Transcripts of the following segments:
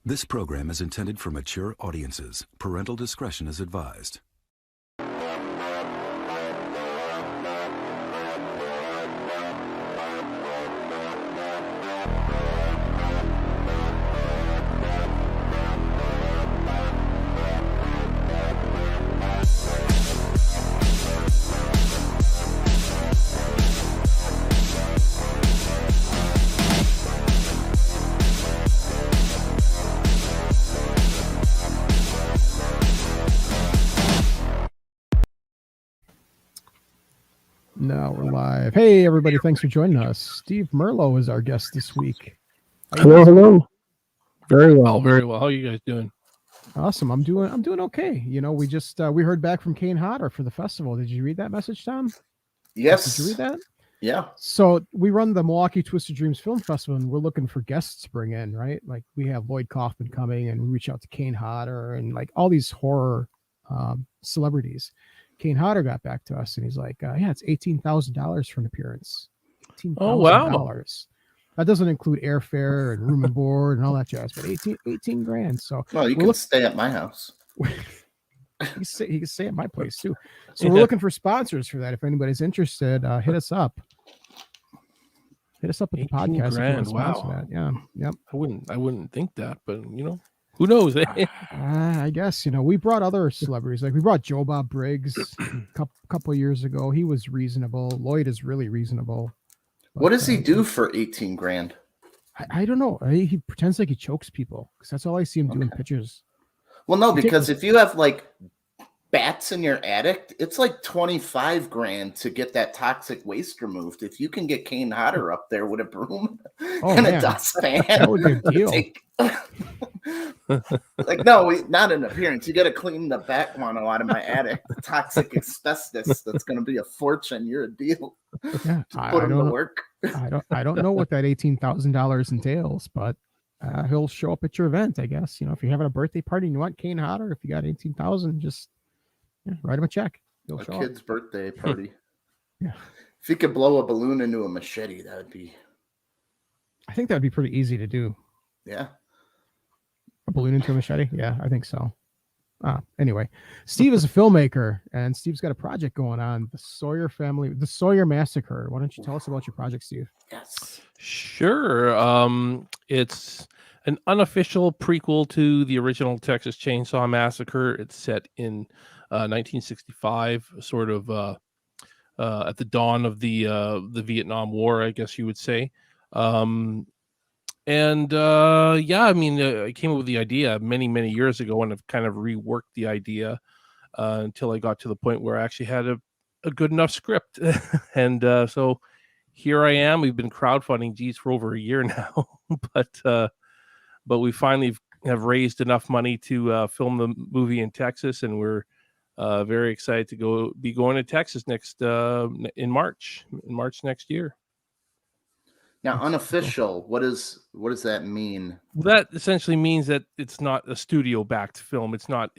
This program is intended for mature audiences. Parental discretion is advised. Now we're live. Hey, everybody. Thanks for joining us. Steve Merlo is our guest this week. Hello. Very well. How are you guys doing? Awesome. I'm doing okay. You know, we heard back from Kane Hodder for the festival. Did you read that message, Tom? Yes. Did you read that? Yeah. So we run the Milwaukee Twisted Dreams Film Festival, and we're looking for guests to bring in, right? Like we have Lloyd Kaufman coming, and we reach out to Kane Hodder and like all these horror celebrities. Kane Hodder got back to us and he's like, yeah, it's $18,000 for an appearance. $18,000. Oh, wow. That doesn't include airfare and room and board and all that jazz, but 18 grand. So well, you can stay at my house. He can stay at my place too. So we're looking for sponsors for that. If anybody's interested, hit us up. Hit us up at the podcast. Grand. If you want to sponsor Wow. that. Yeah. Yep. I wouldn't think that, but you know, who knows? I guess, you know, we brought other celebrities. Like we brought Joe Bob Briggs a couple of years ago. He was reasonable. Lloyd is really reasonable. But, what does he do for 18 grand? I don't know. He pretends like he chokes people because that's all I see him doing pictures. Well, no, because if you have like bats in your attic, it's like 25 grand to get that toxic waste removed. If you can get Kane Hodder up there with a broom and a dustpan, that would be a deal. Like, no, not an appearance. You got to clean the bat guano out of my attic. The toxic asbestos. That's going to be a fortune. You're a deal. Yeah, put him to work. I don't know what that $18,000 entails, but he'll show up at your event, I guess. You know, if you're having a birthday party and you want Kane Hodder, if you got 18,000, just write him a check. He'll show kid's up. Birthday party. Yeah. If he could blow a balloon into a machete, that would be. I think that'd be pretty easy to do. Yeah. A balloon into a machete? Yeah, I think so. Anyway, Steve is a filmmaker, and Steve's got a project going on, the Sawyer Massacre. Why don't you tell us about your project, Steve? Yes. Sure. It's an unofficial prequel to the original Texas Chainsaw Massacre. It's set in 1965, sort of at the dawn of the Vietnam War, I guess you would say. I came up with the idea many years ago and have kind of reworked the idea until I got to the point where I actually had a good enough script. And so here I am. We've been crowdfunding for over a year now, but we finally have raised enough money to film the movie in Texas, and we're very excited to be going to Texas in March next year. Now, unofficial, what does that mean? That essentially means that it's not a studio-backed film. It's not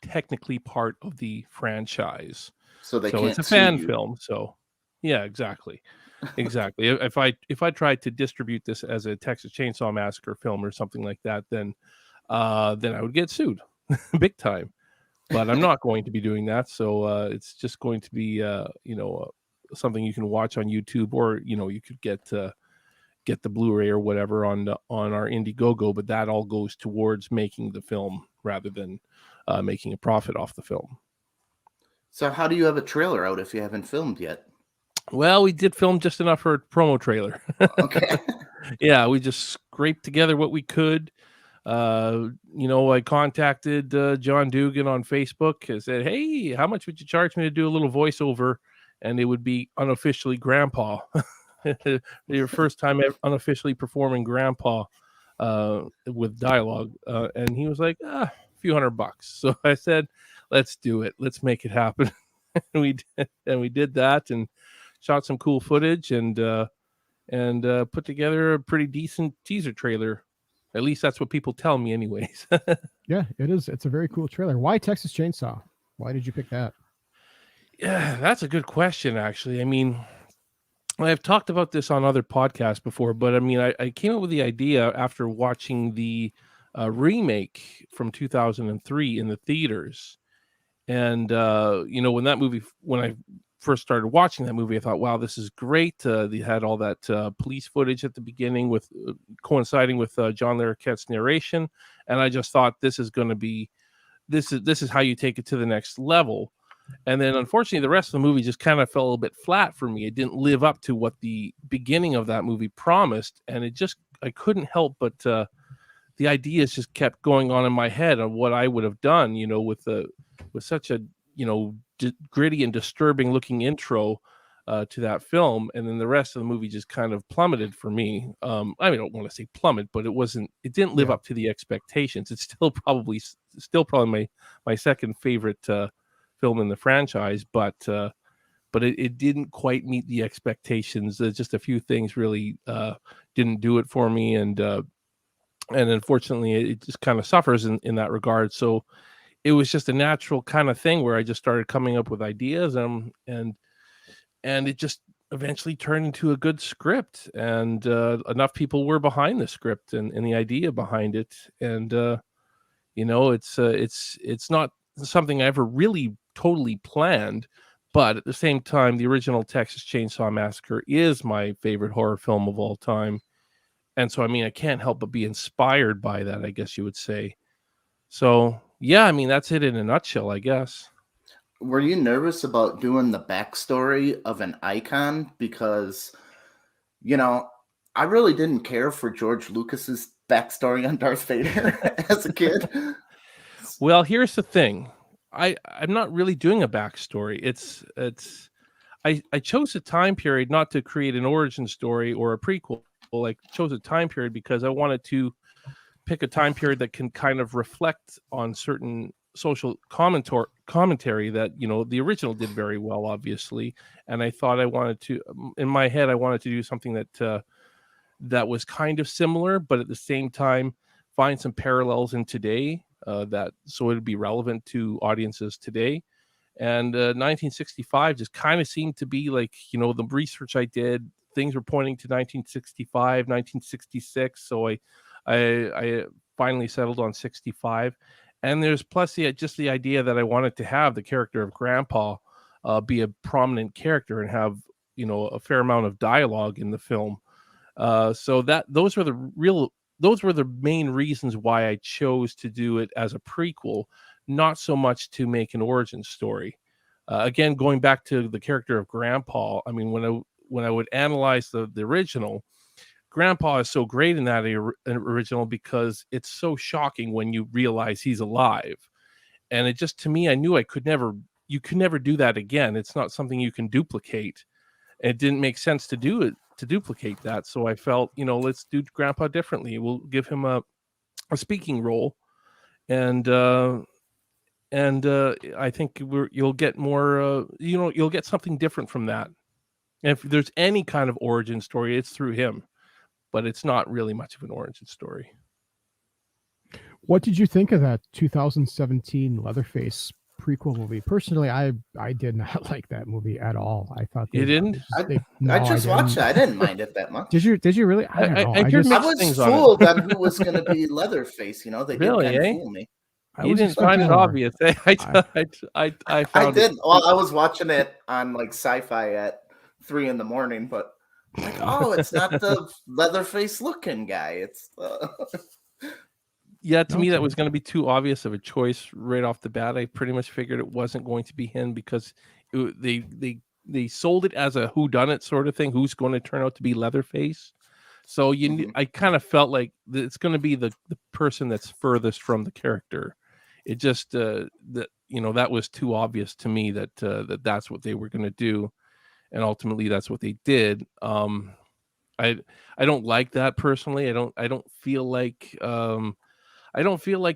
technically part of the franchise. So it's a fan film. So, yeah, exactly. If I tried to distribute this as a Texas Chainsaw Massacre film or something like that, then I would get sued, big time. But I'm not going to be doing that. So it's just going to be something you can watch on YouTube, or you could get the Blu-ray or whatever on our Indiegogo, but that all goes towards making the film rather than making a profit off the film. So how do you have a trailer out if you haven't filmed yet? Well, we did film just enough for a promo trailer. Okay. Yeah, we just scraped together what we could. I contacted John Dugan on Facebook and said, hey, how much would you charge me to do a little voiceover? And it would be unofficially Grandpa. Your first time unofficially performing Grandpa with dialogue, and he was like, a few $100. So I said, let's do it, let's make it happen. And we did that and shot some cool footage and put together a pretty decent teaser trailer. At least that's what people tell me anyways. Yeah, it is. It's a very cool trailer. Why Texas Chainsaw? Why did you pick that? Yeah, that's a good question, actually. I mean, I've talked about this on other podcasts before, but I mean, I came up with the idea after watching the remake from 2003 in the theaters. And when I first started watching that movie, I thought, wow, this is great. They had all that police footage at the beginning with coinciding with John Larroquette's narration, and I just thought, this is going to be this is how you take it to the next level. And then unfortunately the rest of the movie just kind of fell a little bit flat for me. It didn't live up to what the beginning of that movie promised, and I couldn't help but the ideas just kept going on in my head on what I would have done, with such a gritty and disturbing looking intro to that film, and then the rest of the movie just kind of plummeted for me. I mean, I don't want to say plummet, but it didn't live up to the expectations. It's still probably my second favorite film in the franchise, but it didn't quite meet the expectations. Just a few things really didn't do it for me, and unfortunately it just kind of suffers in that regard. So it was just a natural kind of thing where I just started coming up with ideas, and it just eventually turned into a good script, and enough people were behind the script and the idea behind it. And it's not something I ever really totally planned, but at the same time, the original Texas Chainsaw Massacre is my favorite horror film of all time. And so, I mean, I can't help but be inspired by that, I guess you would say. So, yeah, I mean, that's it in a nutshell, I guess. Were you nervous about doing the backstory of an icon? Because, I really didn't care for George Lucas's backstory on Darth Vader as a kid. Well, here's the thing. I'm not really doing a backstory. I chose a time period not to create an origin story or a prequel. I chose a time period because I wanted to pick a time period that can kind of reflect on certain social commentary that the original did very well, obviously. And I thought in my head I wanted to do something that was kind of similar, but at the same time find some parallels in today, so it'd be relevant to audiences today. And 1965 just kind of seemed to be like, the research I did, things were pointing to 1965, 1966. So I finally settled on 65. And there's plus just the idea that I wanted to have the character of Grandpa be a prominent character and have, a fair amount of dialogue in the film. So those were the main reasons why I chose to do it as a prequel, not so much to make an origin story. Again, going back to the character of Grandpa, I mean, when I would analyze the original, Grandpa is so great in that original because it's so shocking when you realize he's alive. And it just, to me, I knew you could never do that again. It's not something you can duplicate. It didn't make sense to do it, to duplicate that. So I felt, let's do Grandpa differently. We'll give him a speaking role. And I think you'll get more, you'll get something different from that. And if there's any kind of origin story, it's through him, but it's not really much of an origin story. What did you think of that 2017 Leatherface prequel movie? Personally, I did not like that movie at all. I thought you didn't. I just watched it. I didn't mind it that much. Did you really? I don't know. I was fooled on who was going to be Leatherface. They really, did kind of fool me. You didn't find it obvious. I did. Well, I was watching it on like sci-fi at 3 a.m, but like, oh, it's not the Leatherface looking guy. It's yeah. To me, that was going to be too obvious of a choice right off the bat. I pretty much figured it wasn't going to be him because they sold it as a whodunit sort of thing. Who's going to turn out to be Leatherface? So I kind of felt like it's going to be the person that's furthest from the character. It just that was too obvious to me that that's what they were going to do, and ultimately that's what they did. I don't like that personally. I don't feel like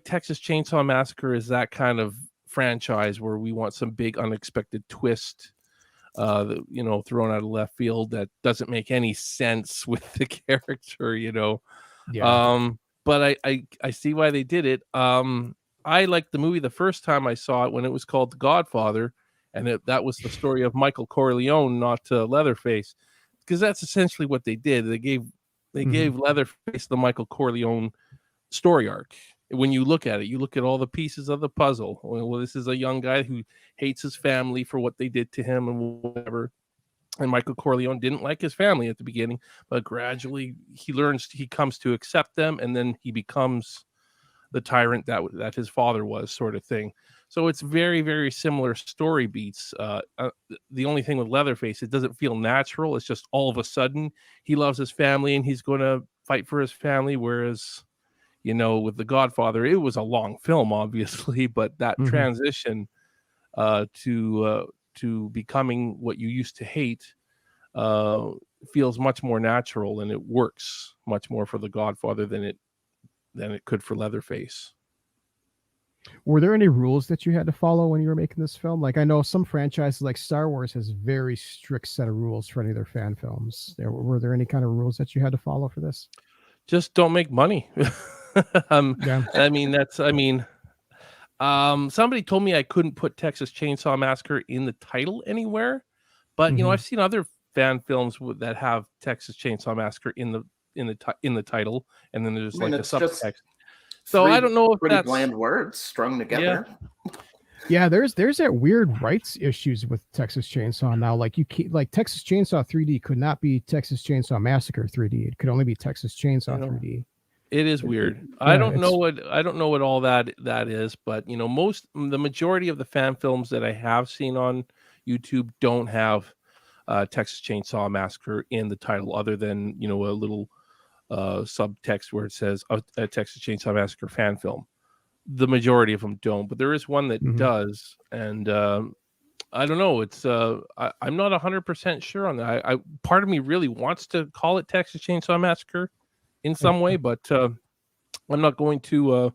Texas Chainsaw Massacre is that kind of franchise where we want some big unexpected twist thrown out of left field that doesn't make any sense with the character, Yeah. But I see why they did it. I liked the movie the first time I saw it when it was called The Godfather, and that was the story of Michael Corleone, not Leatherface, because that's essentially what they did. They gave Leatherface the Michael Corleone story arc. When you look at it, you look at all the pieces of the puzzle. Well, this is a young guy who hates his family for what they did to him and whatever. And Michael Corleone didn't like his family at the beginning, but gradually he comes to accept them, and then he becomes the tyrant that his father was, sort of thing. So it's very, very similar story beats. The only thing with Leatherface, it doesn't feel natural. It's just all of a sudden he loves his family and he's going to fight for his family. Whereas, with The Godfather, it was a long film, obviously, but that transition to becoming what you used to hate feels much more natural, and it works much more for The Godfather than it could for Leatherface. Were there any rules that you had to follow when you were making this film? Like, I know some franchises like Star Wars has very strict set of rules for any of their fan films. Were there any kind of rules that you had to follow for this? Just don't make money. Yeah. Somebody told me I couldn't put Texas Chainsaw Massacre in the title anywhere, but I've seen other fan films that have Texas Chainsaw Massacre in the title, and then there's like a subtext. So I don't know if pretty that's bland words strung together. Yeah, there's that weird rights issues with Texas Chainsaw now. Like Texas Chainsaw 3D could not be Texas Chainsaw Massacre 3D. It could only be Texas Chainsaw 3D. It is weird. I don't know what all that is, but the majority of the fan films that I have seen on YouTube don't have Texas Chainsaw Massacre in the title, other than a little subtext where it says a Texas Chainsaw Massacre fan film. The majority of them don't, but there is one that does, and I don't know. It's I'm not 100% sure on that. Part of me really wants to call it Texas Chainsaw Massacre in some way, but I'm not going to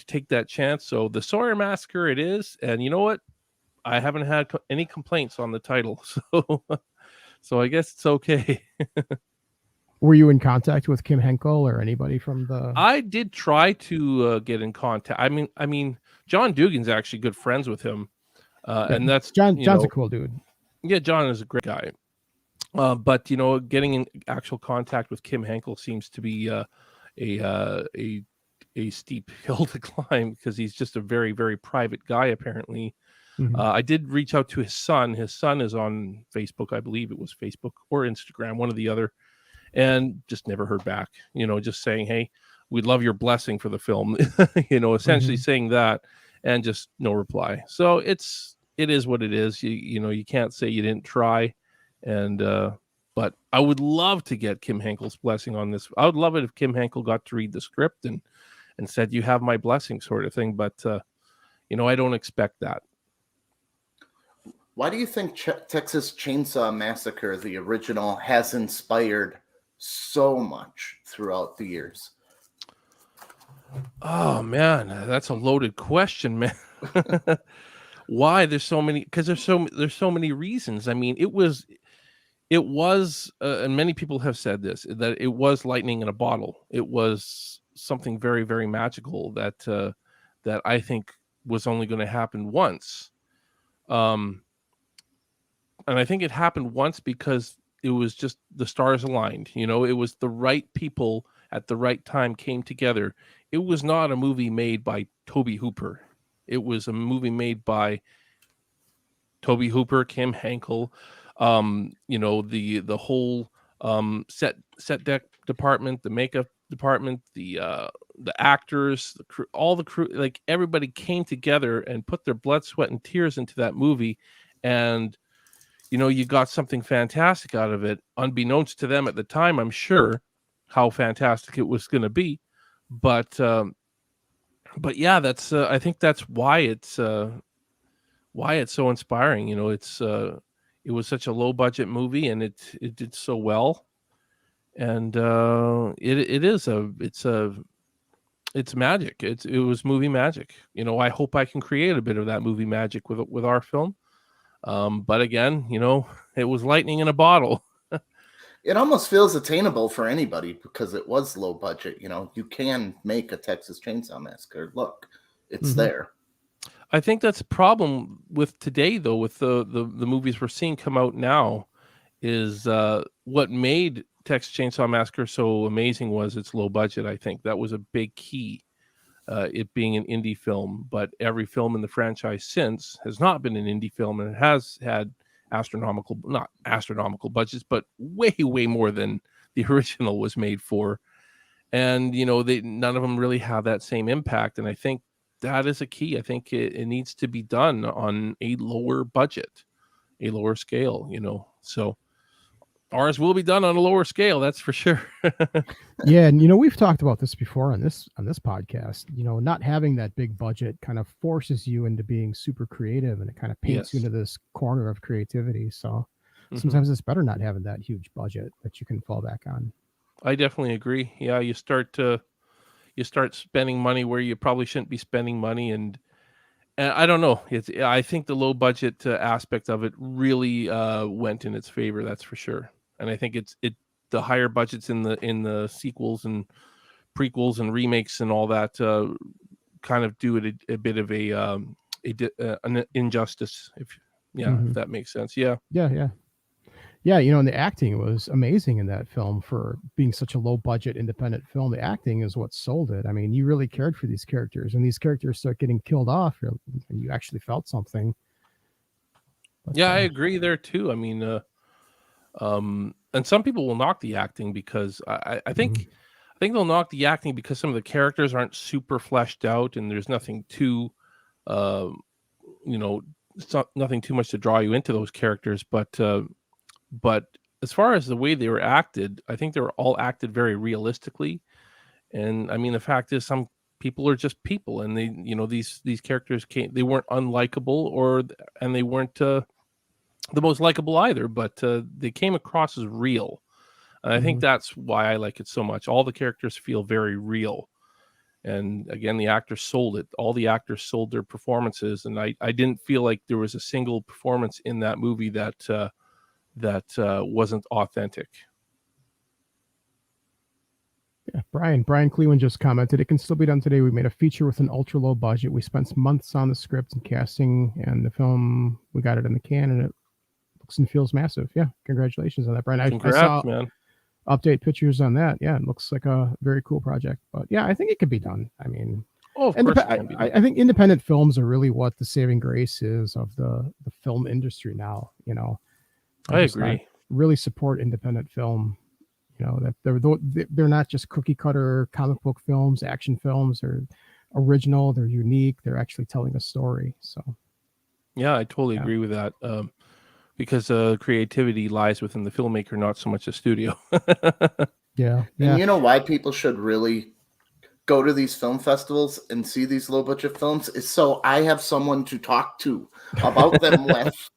take that chance. So the Sawyer Massacre it is, and you know what? I haven't had any complaints on the title, so I guess it's okay. Were you in contact with Kim Henkel or anybody from the? I did try to get in contact. I mean, John Dugan's actually good friends with him, and that's John's a cool dude. Yeah, John is a great guy. But getting in actual contact with Kim Henkel seems to be a steep hill to climb, because he's just a very, very private guy, apparently. I did reach out to his son. His son is on Facebook, I believe it was Facebook or Instagram, one or the other, and just never heard back. Just saying, hey, we'd love your blessing for the film. Essentially saying that, and just no reply. So it is what it is. You can't say you didn't try. And but I would love to get Kim Henkel's blessing on this. I would love it if Kim Henkel got to read the script and said, you have my blessing, sort of thing. But I don't expect that. Why do you think Texas Chainsaw Massacre, the original, has inspired so much throughout the years? Oh man, that's a loaded question, man. Why? There's so many, because there's so many reasons. I mean, it was and many people have said this, that it was lightning in a bottle. It was something very, very magical that I think was only going to happen once. And I think it happened once because it was just the stars aligned. It was the right people at the right time came together. It was not a movie made by Tobe Hooper. It was a movie made by Tobe Hooper, Kim Henkel, the whole set deck department, the makeup department, the actors, the crew, all the crew, like everybody came together and put their blood, sweat, and tears into that movie, and you got something fantastic out of it, unbeknownst to them at the time, I'm sure, how fantastic it was going to be. But yeah, that's I think that's why it's so inspiring. It was such a low budget movie, and it did so well, and it's magic. It was movie magic. I hope I can create a bit of that movie magic with our film. But again, it was lightning in a bottle. It almost feels attainable for anybody because it was low budget. You can make a Texas Chainsaw Massacre. Look, it's there. I think that's a problem with today, though, with the movies we're seeing come out now, is what made Texas Chainsaw Massacre so amazing was its low budget. I think that was a big key, it being an indie film. But every film in the franchise since has not been an indie film, and it has had not astronomical budgets, but way more than the original was made for. And none of them really have that same impact. And I think that is a key. I think it needs to be done on a lower budget, a lower scale. So ours will be done on a lower scale, that's for sure. Yeah, and we've talked about this before on this podcast. Not having that big budget kind of forces you into being super creative, and it kind of paints you into this corner of creativity. So sometimes it's better not having that huge budget that you can fall back on. I definitely agree. Yeah, you start spending money where you probably shouldn't be spending money, and I don't know. I think the low budget aspect of it really went in its favor. That's for sure. And I think the higher budgets in the sequels and prequels and remakes and all that kind of do it a bit of an injustice. If that makes sense. Yeah. And the acting was amazing in that film for being such a low budget independent film. The acting is what sold it. I mean, you really cared for these characters, and these characters start getting killed off, and you actually felt something. But, I agree there too. I mean, and some people will knock the acting because I think they'll knock the acting because some of the characters aren't super fleshed out, and there's nothing too, it's nothing too much to draw you into those characters. But as far as the way they were acted, I think they were all acted very realistically. And I mean, the fact is, some people are just people, and they, these characters they weren't unlikable, and they weren't the most likable either, but they came across as real. And I think that's why I like it so much. All the characters feel very real. And again, the actors sold it. All the actors sold their performances. And I didn't feel like there was a single performance in that movie that wasn't authentic. Yeah, Brian Cleveland just commented, it can still be done today. We made a feature with an ultra low budget. We spent months on the script and casting, and the film, we got it in the can, and it looks and feels massive. Yeah, congratulations on that, Brian. Congrats, I saw man. Update pictures on that. Yeah, it looks like a very cool project. But yeah, I think it could be done. I mean, of course I think independent films are really what the saving grace is of the film industry now. I agree. Really support independent film. That they're not just cookie cutter comic book films, action films. They're original. They're unique. They're actually telling a story. So, yeah, I totally agree with that. Because creativity lies within the filmmaker, not so much the studio. Yeah. And you know why people should really go to these film festivals and see these low budget films is so I have someone to talk to about them with.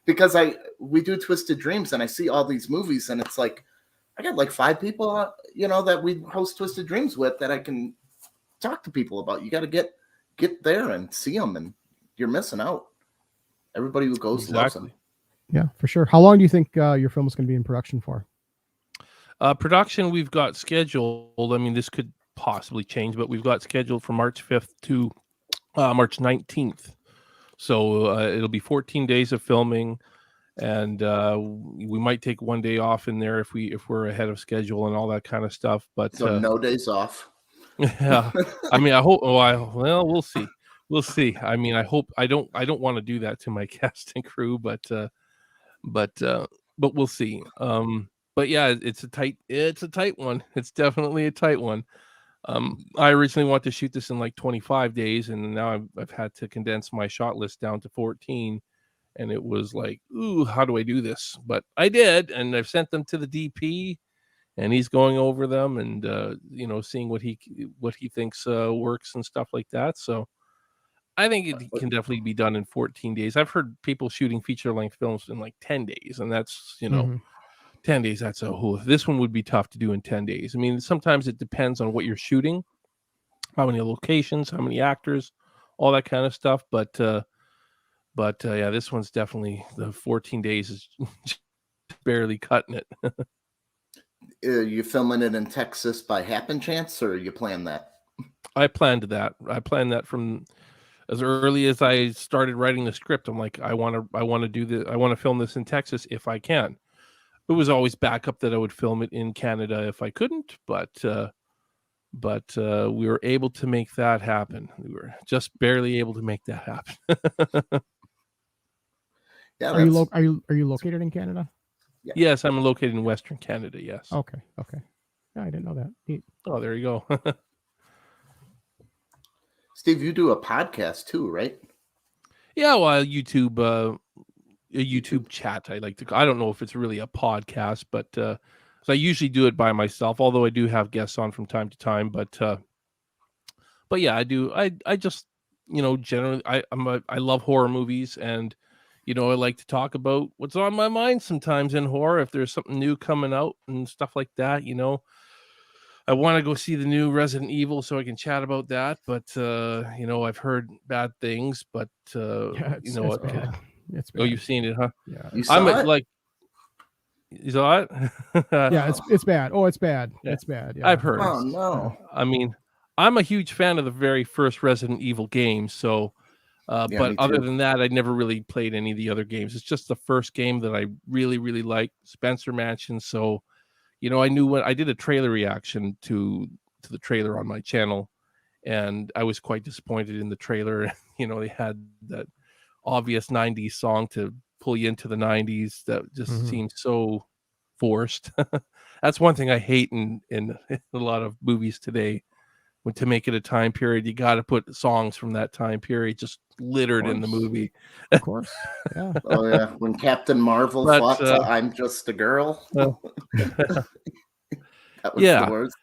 Because we do Twisted Dreams, and I see all these movies, and it's like I got like 5 people, that we host Twisted Dreams with that I can talk to people about. You got to get there and see them, and you're missing out. Everybody who goes loves them. Yeah, for sure. How long do you think your film is going to be in production for? Production we've got scheduled. I mean, this could possibly change, but we've got scheduled from March 5th to March 19th. So it'll be 14 days of filming, and we might take one day off in there if we're ahead of schedule and all that kind of stuff. But so no days off. Yeah, I mean, I hope. Well, we'll see. We'll see. I mean, I hope I don't want to do that to my cast and crew, but we'll see. But yeah, it's a tight one. It's definitely a tight one. I originally wanted to shoot this in like 25 days, and now I've had to condense my shot list down to 14, and it was like, ooh, how do I do this? But I did, and I've sent them to the DP, and he's going over them and seeing what he thinks works and stuff like that. So I think it can definitely be done in 14 days. I've heard people shooting feature-length films in like 10 days, and that's 10 days. That's this one would be tough to do in 10 days. I mean, sometimes it depends on what you're shooting, how many locations, how many actors, all that kind of stuff. But yeah, this one's definitely the 14 days is barely cutting it. Are you filming it in Texas by happen chance, or you plan that? I planned that. I planned that from as early as I started writing the script. I'm like, I want to do this. I want to film this in Texas if I can. it was always backup that I would film it in Canada if I couldn't, but we were able to make that happen. We were just barely able to make that happen. Yeah, Are you located in Canada? Yeah. Yes, I'm located in Western Canada. Yes. Okay. Yeah, I didn't know that. Neat. Oh, there you go. Steve, you do a podcast too, right? Yeah, well, YouTube, a YouTube chat. I like to. I don't know if it's really a podcast, but so I usually do it by myself. Although I do have guests on from time to time, but yeah, I do. I just generally I love horror movies, and I like to talk about what's on my mind sometimes in horror. If there's something new coming out and stuff like that, I want to go see the new Resident Evil so I can chat about that. But I've heard bad things. But It's bad. It's bad. Oh, you've seen it, huh? Yeah. You saw it? Like, you saw it? Yeah, it's bad. Oh, it's bad. Yeah. It's bad. Yeah. I've heard. Oh no. I mean, I'm a huge fan of the very first Resident Evil game. So, Yeah, but me other too. than that, I never really played any of the other games. It's just the first game that I really, really liked, Spencer Mansion. So, I knew when I did a trailer reaction to the trailer on my channel, and I was quite disappointed in the trailer. They had that obvious 90s song to pull you into the 90s that just seemed so forced. That's one thing I hate in a lot of movies today. When to make it a time period, you got to put songs from that time period just littered in the movie. Of course. Yeah. Oh yeah, when Captain Marvel But, fought to "I'm Just a Girl," that was Yeah. the worst.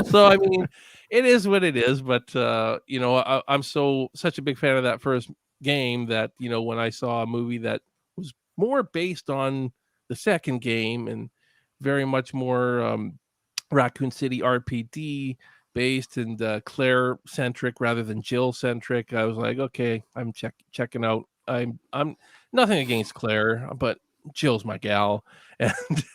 So I mean, it is what it is. But I'm such a big fan of that first game that when I saw a movie that was more based on the second game and very much more Raccoon City RPD based and Claire centric rather than Jill centric, I was like, okay, I'm checking out. I'm nothing against Claire, but Jill's my gal,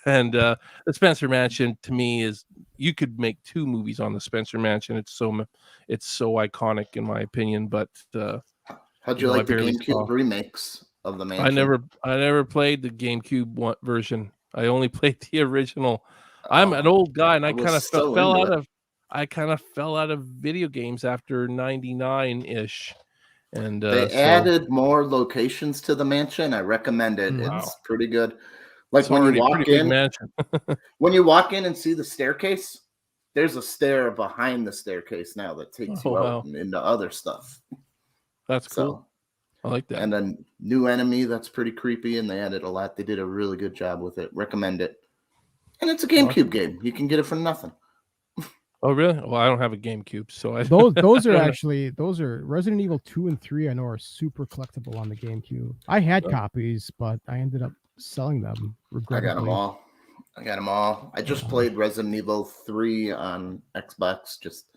and the Spencer Mansion to me is, you could make 2 movies on the Spencer Mansion. It's so iconic in my opinion. But How'd you like the barely GameCube saw. remakes of the Mansion? I never played the GameCube version. I only played the original. I'm an old guy, and I kind of fell out of video games after 99 ish. And they added more locations to the mansion. I recommend it. Wow. It's pretty good. Like it's when already you a walk pretty big in, mansion. when you walk in and see the staircase, there's a stair behind the staircase now that takes you out and into other stuff. That's cool. I like that. And a new enemy that's pretty creepy, and they added a lot. They did a really good job with it. Recommend it. And it's a GameCube game. You can get it for nothing. Oh, really? Well, I don't have a GameCube, so I those are Resident Evil 2 and 3. I know are super collectible on the GameCube. I had copies, but I ended up selling them. I got them all. I just played Resident Evil 3 on Xbox, just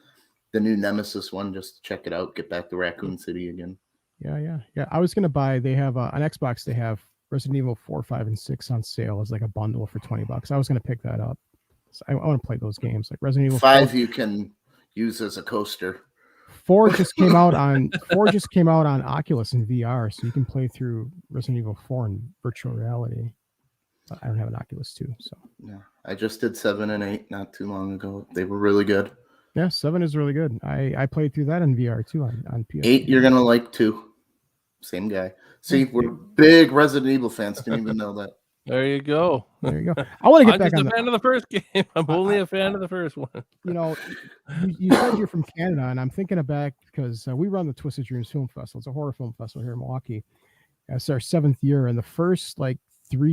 the new Nemesis one, just to check it out. Get back to Raccoon City again. Yeah. I was gonna buy. They have on Xbox. They have Resident Evil 4, 5, and 6 on sale as like a bundle for $20. I was gonna pick that up. So I want to play those games like Resident Evil 5. 4. You can use as a coaster. 4 just came out on Oculus and VR, so you can play through Resident Evil 4 in virtual reality. But I don't have an Oculus 2, so yeah. I just did 7 and 8 not too long ago. They were really good. Yeah, 7 is really good. I played through that in VR too on PS. 8 you're gonna like too. Same guy. See, we're big Resident Evil fans. Didn't even know that. There you go. There you go. I want to get I'm back just on a fan of the first game. I'm only a fan of the first one. You said you're from Canada, and I'm thinking of back because we run the Twisted Dreams Film Festival. It's a horror film festival here in Milwaukee. It's our 7th year, and the first 3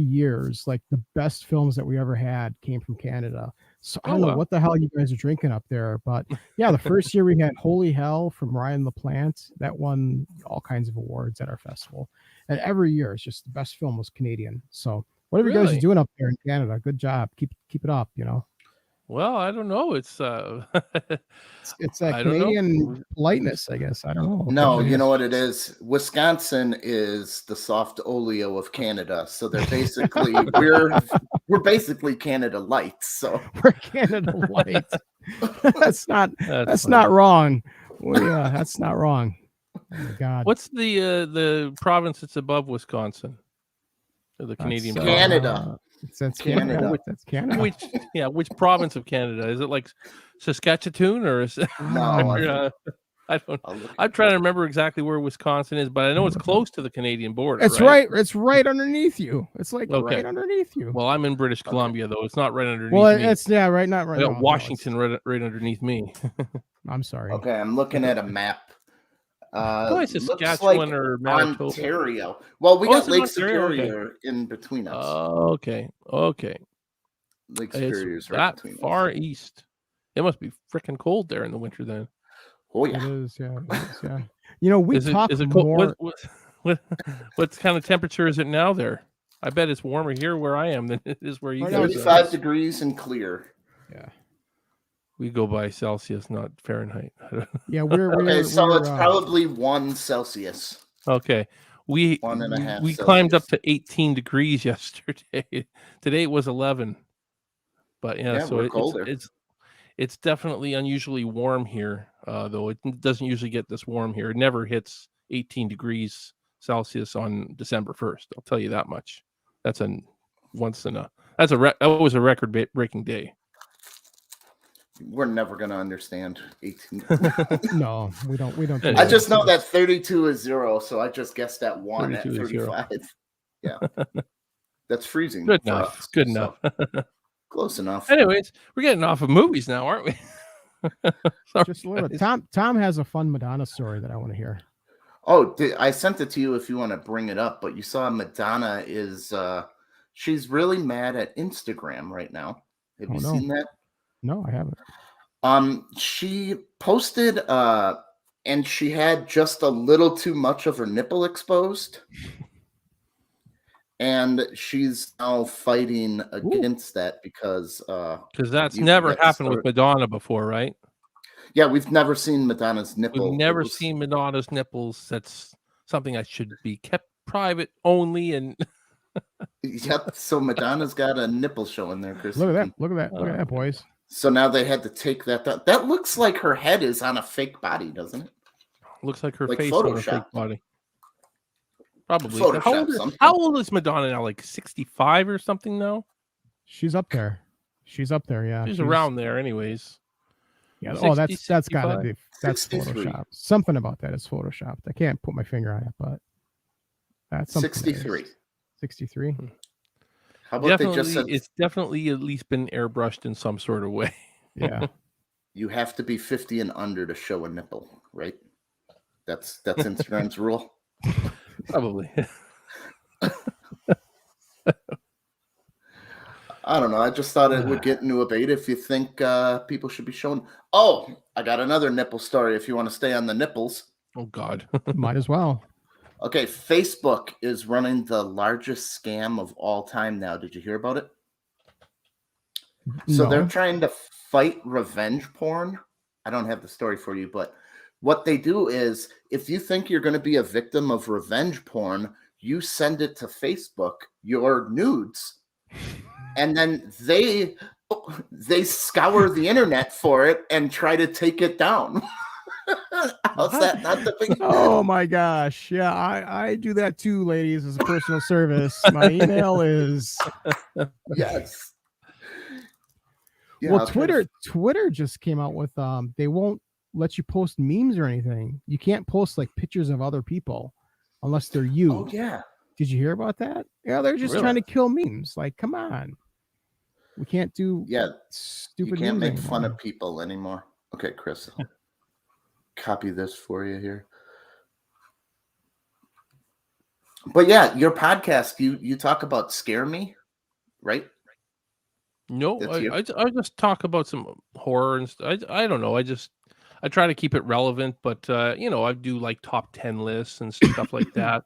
years, the best films that we ever had came from Canada. So I don't know what the hell you guys are drinking up there, but yeah, the first year we had Holy Hell from Ryan LaPlante. That won all kinds of awards at our festival. And every year it's just the best film was Canadian. So whatever you guys are doing up there in Canada, good job. Keep it up, Well, I don't know. It's it's a Canadian politeness, I guess. I don't know. No, you know what it is? Wisconsin is the soft oleo of Canada. So they're basically we're basically Canada lights. So we're Canada lights. That's not wrong. Well, yeah, that's not wrong. Oh my God. What's the province that's above Wisconsin? The Canadian That's, province. Canada. That's Canada. Canada. That's Canada. Which province of Canada? Is it like Saskatchewan or is it? No, I don't. I'll look. I'm trying to remember exactly where Wisconsin is, but I know it's close to the Canadian border. It's right. It's right underneath you. It's like Okay. right underneath you. Well, I'm in British Columbia, though. It's not right underneath Well, me. it's right, not right. I got no, Washington right underneath me. I'm sorry. Okay, I'm looking at a map. Probably Looks Saskatchewan like or Manitoba. Ontario. Well, we Oh, got it's in Lake Ontario, Superior in between us. Okay. Lake Superior is It's right that between far us. east. It must be freaking cold there in the winter then. Oh It yeah. is, yeah. It is, yeah. You know, we talk is it cold? more. What kind of temperature is it now there? I bet it's warmer here where I am than it is where you Right now guys it's are. 35 degrees and clear. Yeah. We go by Celsius, not Fahrenheit. Yeah, we're Okay, so we're, it's probably 1 Celsius. Okay. We 1.5 we climbed up Celsius. to 18 degrees yesterday. Today it was 11. But Yeah, so we're colder. it's definitely unusually warm here, though it doesn't usually get this warm here. It never hits 18 degrees Celsius on December 1st. I'll tell you that much. That was a record-breaking day. We're never going to understand 18. no, we don't. Do I just know that 32 is 0, so I just guessed that 1 at 32 is 0. 35. Yeah. That's freezing. Good for enough. us, Good so enough. close enough. Anyways, we're getting off of movies now, aren't we? Sorry, just a little bit. guys. Tom has a fun Madonna story that I want to hear. Oh, I sent it to you if you want to bring it up, but you saw Madonna is she's really mad at Instagram right now. Have you seen that? No, I haven't. She posted and she had just a little too much of her nipple exposed. And she's now fighting against that because that's never happened with Madonna before, right? Yeah, we've never seen Madonna's nipple. We've never seen Madonna's nipples. That's something that should be kept private only. And yep. So Madonna's got a nipple showing there, Chris. Look at that! Look at that, boys. So now they had to take that down. That looks like her head is on a fake body, doesn't it? Looks like her Like face Photoshop. on a fake body. Probably. Photoshop How old is Madonna now? Like 65 or something now? She's up there. Yeah. She's around there, anyways. Yeah. 60, oh, that's gotta 65? be that's 63. Photoshop. Something about that is photoshopped. I can't put my finger on it, but that's 63. 63. How about they just said it's definitely at least been airbrushed in some sort of way. Yeah. you have to be 50 and under to show a nipple, right? That's Instagram's rule. Probably. I don't know. I just thought it would get into a debate if you think people should be shown. Oh, I got another nipple story if you want to stay on the nipples. Oh, God. Might as well. Okay, Facebook is running the largest scam of all time now. Did you hear about it? So they're trying to fight revenge porn. I don't have the story for you, but what they do is if you think you're going to be a victim of revenge porn, you send it to Facebook, your nudes, and then they scour the internet for it and try to take it down. How's that not the big? Oh my gosh. Yeah, I do that too, ladies, as a personal service. My email is Yes. Yeah, well, Twitter just came out with they won't let you post memes or anything. You can't post like pictures of other people unless they're you. Oh yeah. Did you hear about that? Yeah, they're just trying to kill memes. Like, come on. We can't do stupid. You can't memes make fun anymore. of people anymore. Okay, Chris. I'll copy this for you here. But yeah, your podcast, you talk about Scare Me, right? No, I just talk about some horror and stuff. I don't know. I try to keep it relevant, but I do like top 10 lists and stuff like that.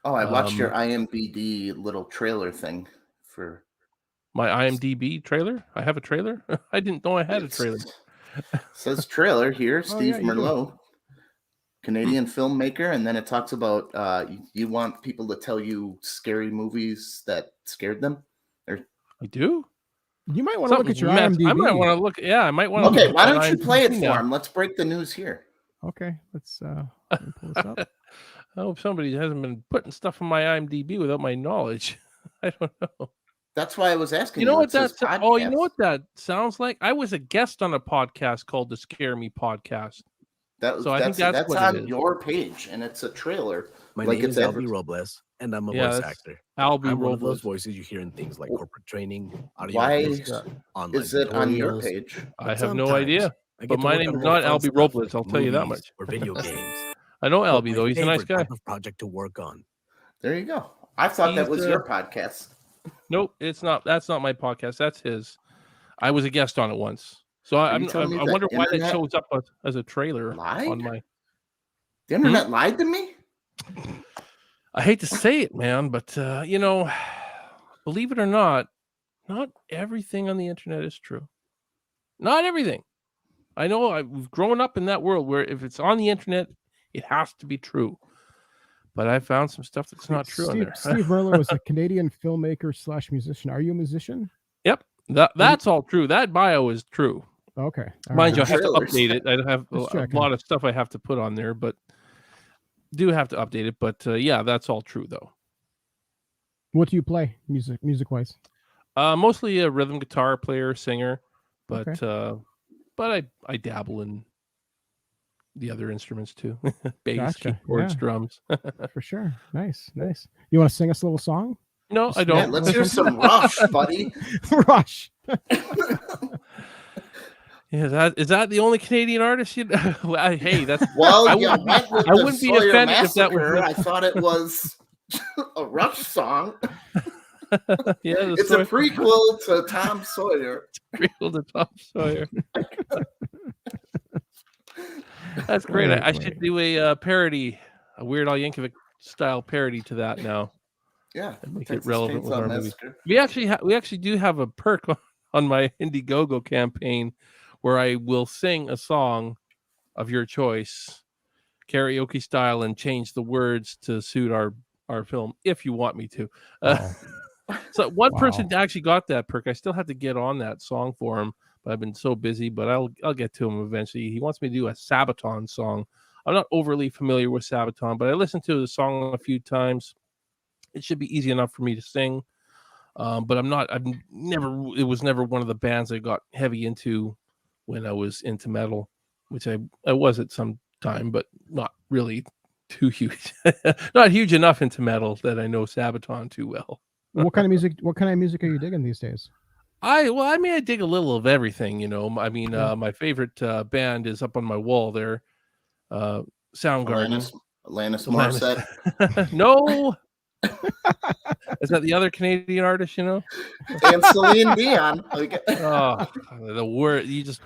Oh, I watched your IMDb little trailer thing for my IMDb trailer. I have a trailer. I didn't know I had a trailer. Says trailer here. Oh, Steve yeah, you Merlo, Canadian filmmaker, and then it talks about you want people to tell you scary movies that scared them. I do. You might want to look at your IMDb. I might want to look. Yeah, I might want to. Okay, why don't you play it for him? Let's break the news here. Okay, let's let me pull this up. I hope somebody hasn't been putting stuff on my IMDb without my knowledge. I don't know. That's why I was asking. You know what It's his that? Oh, you know podcast. what that sounds like? I was a guest on a podcast called the Scare Me Podcast. So I think that's what it on is. your page, and it's a trailer. My Like name it's is Albie Robles, and I'm a Yeah, voice that's actor. Albie I'm one of those Robles. voices you hear in things like corporate training, audio Why online is it on your tutorials. page? I But have no sometimes idea. I get But to my work name on is more not fun Albie stuff, Robles, like I'll tell you that movies much. or video games. I know But Albie my though. He's a nice favorite guy. type of project to work on. There you go. I thought that He's, was your podcast. Nope, it's not. That's not my podcast. That's his. I was a guest on it once. So I you telling me the wonder why that internet shows up as a trailer lied? on my. The internet lied to me? I hate to say it, man, but you know, believe it or not everything on the internet is true. Not everything. I know I've grown up in that world where if it's on the internet, it has to be true. But I found some stuff that's not true in there. Steve Merlo is a Canadian filmmaker / musician. Are you a musician? Yep, that's all true. That bio is true. Okay. All Mind you, I right. have to Trailers. update it. I have Just a checking. lot of stuff I have to put on there, but do have to update it. But yeah, that's all true though. What do you play music wise? Mostly a rhythm guitar player, singer, but Okay. I dabble in the other instruments too. Bass, Gotcha, keyboards, yeah. drums. For sure. Nice. You want to sing us a little song? No, I Yeah, don't. let's hear some Rush, buddy. Rush. Yeah, is that the only Canadian artist you? Well, hey, that's Well, I you wouldn't be- went with I the wouldn't be Sawyer offended if that was Massacre. me. I thought it was a Rush song. yeah. It's a prequel to Tom Sawyer. prequel to Tom Sawyer. That's great. I should do a parody, a Weird Al Yankovic style parody to that now. Yeah, And make Texas it relevant with Chainsaw our movie. Massacre. We actually do have a perk on my Indiegogo campaign where I will sing a song of your choice, karaoke style, and change the words to suit our film if you want me to. So one person actually got that perk. I still have to get on that song for him, but I've been so busy. But I'll get to him eventually. He wants me to do a Sabaton song. I'm not overly familiar with Sabaton, but I listened to the song a few times. It should be easy enough for me to sing. But it was never one of the bands I got heavy into when I was into metal, which I was at some time, but not really too huge. Not huge enough into metal that I know Sabaton too well. What kind of music are you digging these days? I dig a little of everything, you know. I mean, my favorite band is up on my wall there, Soundgarden. Alanis Morissette. No. Is that the other Canadian artist, you know? And Celine Dion. Oh, the worst.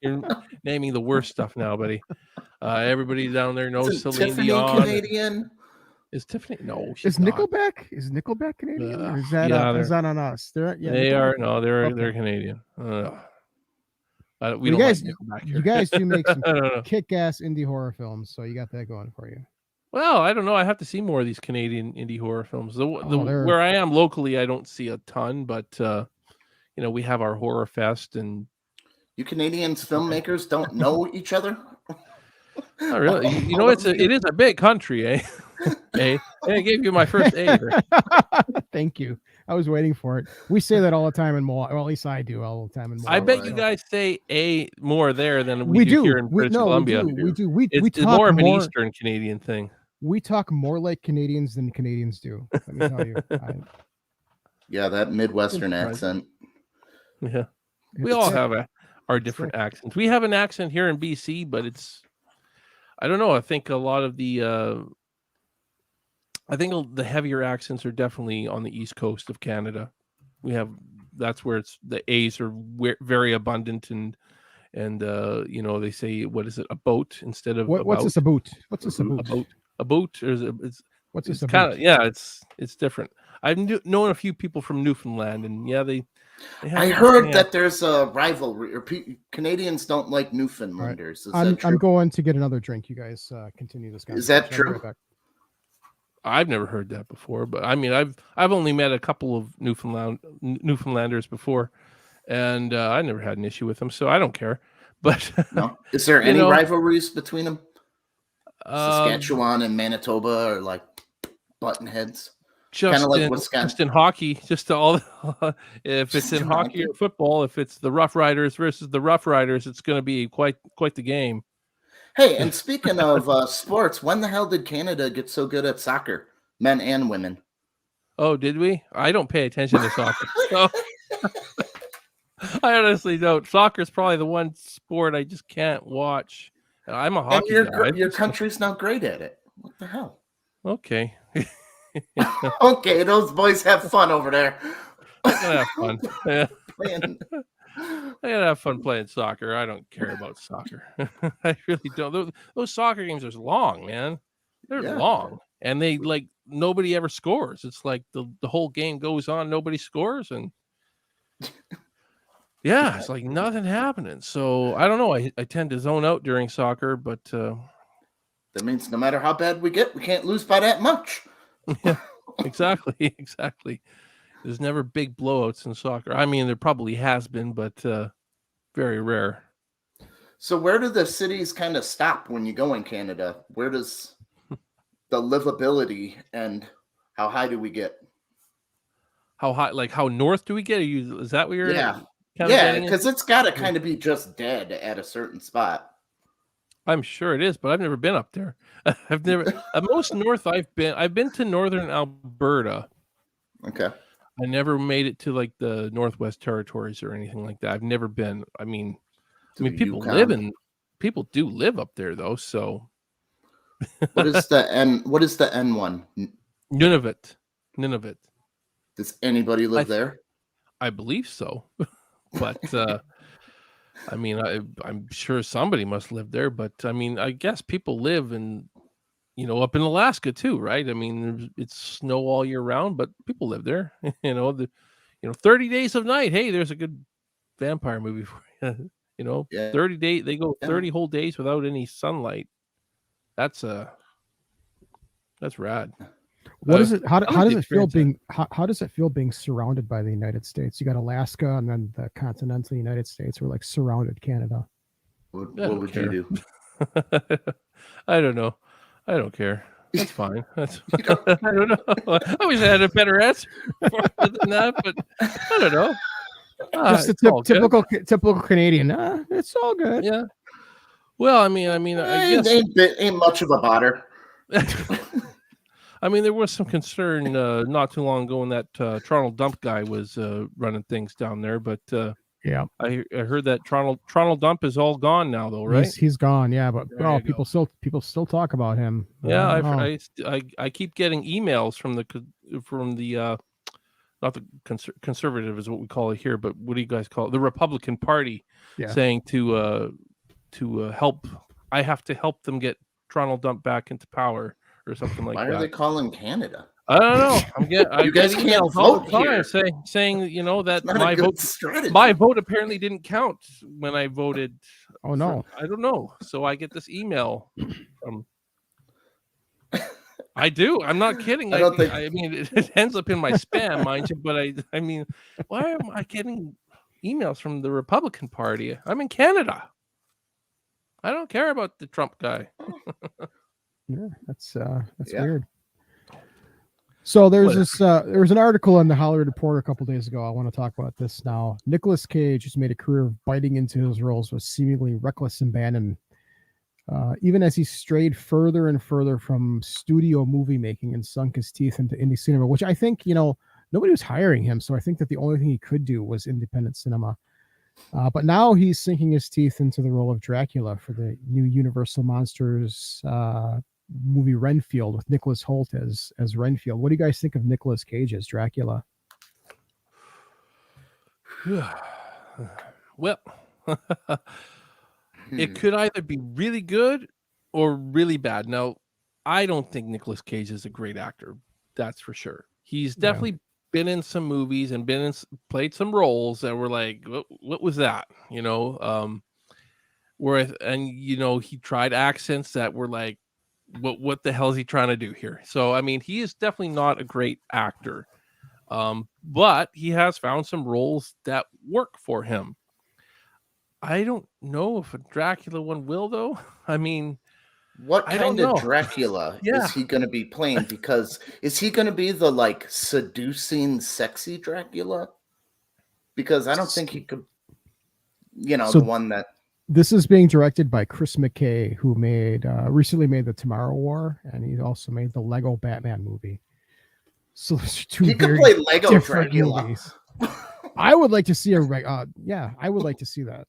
You're naming the worst stuff now, buddy. Everybody down there knows Isn't Celine Tiffany Dion. Canadian? Is Tiffany? No, Is she's not. Nickelback? Is Nickelback Canadian? Or is that yeah, is that on us? They Nickelback. are. No, they're Okay. Canadian. We You don't guys, like Nickelback here. you guys do make some I don't know. kick-ass indie horror films, so you got that going for you. Well, I don't know. I have to see more of these Canadian indie horror films. they're- Where I am locally, I don't see a ton, but we have our horror fest, and You Canadians filmmakers don't know each other? not really. It is a big country, eh? Hey, I gave you my first A. There. Thank you. I was waiting for it. We say that all the time in Milwaukee. Well, at least I do all the time in Milwaukee. I bet you guys say A more there than we do here in British Columbia. We do. We It's talk more of an more. Eastern Canadian thing. We talk more like Canadians than Canadians do. Let me tell you. Yeah, that Midwestern Right. accent. Yeah, we all have our different accents. We have an accent here in BC, but I don't know. I think a lot of the heavier accents are definitely on the east coast of Canada. That's where the A's are very abundant, and they say, what is it, a boat instead of what's this a boot? What's this a boot? A boat, or What's this it's a kind boot? of, yeah, it's different. I've known a few people from Newfoundland, and yeah, they have, I heard that there's a rivalry, or Canadians don't like Newfoundlanders. Is that I'm true? going to get another drink. You guys continue this conversation. Is that I'll be true? right back. I've never heard that before, but I mean, I've only met a couple of Newfoundlanders before, and I never had an issue with them, so I don't care. But No. Is there any rivalries between them? Saskatchewan and Manitoba are like button heads. just like in Wisconsin. just in hockey, just to all if it's Just in in hockey hockey. or football, if it's the Rough Riders versus the Rough Riders, it's going to be quite the game. Hey, and speaking of sports, when the hell did Canada get so good at soccer, men and women? Oh, did we? I don't pay attention to soccer. So I honestly don't. Soccer's probably the one sport I just can't watch. I'm a And hockey guy. your country's not great at it. What the hell? Okay. Okay, those boys have fun over there. I gotta have fun. Yeah. Playing- I gotta have fun playing soccer. I don't care about soccer. I really don't. Those soccer games are long, man. They're Yeah. long, and they like nobody ever scores. It's like the whole game goes on, nobody scores, and yeah, it's like nothing happening. So I don't know. I tend to zone out during soccer, but That means no matter how bad we get, we can't lose by that much. yeah, exactly. There's never big blowouts in soccer. I mean, there probably has been, but very rare. So where do the cities kind of stop when you go in Canada? Where does the livability and how high do we get? How high? Like how north do we get? Is that what you're? Yeah. kind of Yeah, getting at? because it's got to kind of be just dead at a certain spot. I'm sure it is, but I've never been up there. I've never. Most north I've been to northern Alberta. Okay. I never made it to like the Northwest Territories or anything like that. I've never been. I mean, people people do live up there though. So What is the N1? Nunavut. Does anybody live there? I believe so, but I mean, I'm sure somebody must live there. But I mean, I guess people live in, up in Alaska too, right? I mean, it's snow all year round, but people live there. 30 Days of Night. Hey, there's a good vampire movie for you. Yeah. 30 days. They go Yeah. 30 whole days without any sunlight. That's rad. What is it? How I like does the it feel experience how does it feel being surrounded by the United States? You got Alaska and then the continental United States. We're like surrounded Canada. What don't would care. you do? I don't know. I don't care. That's fine. That's I don't know. I wish I had a better answer than that, but I don't know. Just It's a all good. typical Canadian. It's all good. Yeah. Well, I mean, I guess Ain't much of a bother. I mean, there was some concern not too long ago when that Toronto Dump guy was running things down there, but Yeah. I heard that Toronto Dump is all gone now, though, right? He's gone. Yeah, but There you people still talk about him. Yeah, Oh. I keep getting emails from the not the conservative is what we call it here, but what do you guys call it? The Republican Party, Yeah. saying to help. I have to help them get Toronto Dump back into power or something like Why that. are they calling Canada? I don't know. I You guys get can't emails all the vote time here. saying that Not my a good vote strategy. apparently didn't count when I voted. Oh no. I don't know. So I get this email from. I do. I'm not kidding. I don't think- I mean, it ends up in my spam, mind you. But I mean, why am I getting emails from the Republican Party? I'm in Canada. I don't care about the Trump guy. Yeah, that's Yeah. weird. So there's Whatever. there was an article in the Hollywood Reporter a couple days ago. I want to talk about this now. Nicolas Cage has made a career of biting into his roles with seemingly reckless abandon, even as he strayed further and further from studio movie making and sunk his teeth into indie cinema, which I think, nobody was hiring him. So I think that the only thing he could do was independent cinema. But now he's sinking his teeth into the role of Dracula for the new Universal Monsters movie Renfield with Nicholas Hoult as Renfield. What do you guys think of Nicolas Cage as Dracula? Well, it could either be really good or really bad. Now, I don't think Nicolas Cage is a great actor. That's for sure. He's definitely been in some movies and played some roles that were like, what was that? He tried accents that were like, what the hell is he trying to do here? So, I mean, he is definitely not a great actor. But he has found some roles that work for him. I don't know if a Dracula one will, though. I mean, What I don't kind of know. Dracula Yeah. is he going to be playing? Because is he going to be the like seducing, sexy Dracula? Because I don't think he could, So the one that. this is being directed by Chris McKay, who recently made the Tomorrow War, and he also made the Lego Batman movie. So there's two He could very play Lego different Dracula. movies. I would like to see I would like to see that.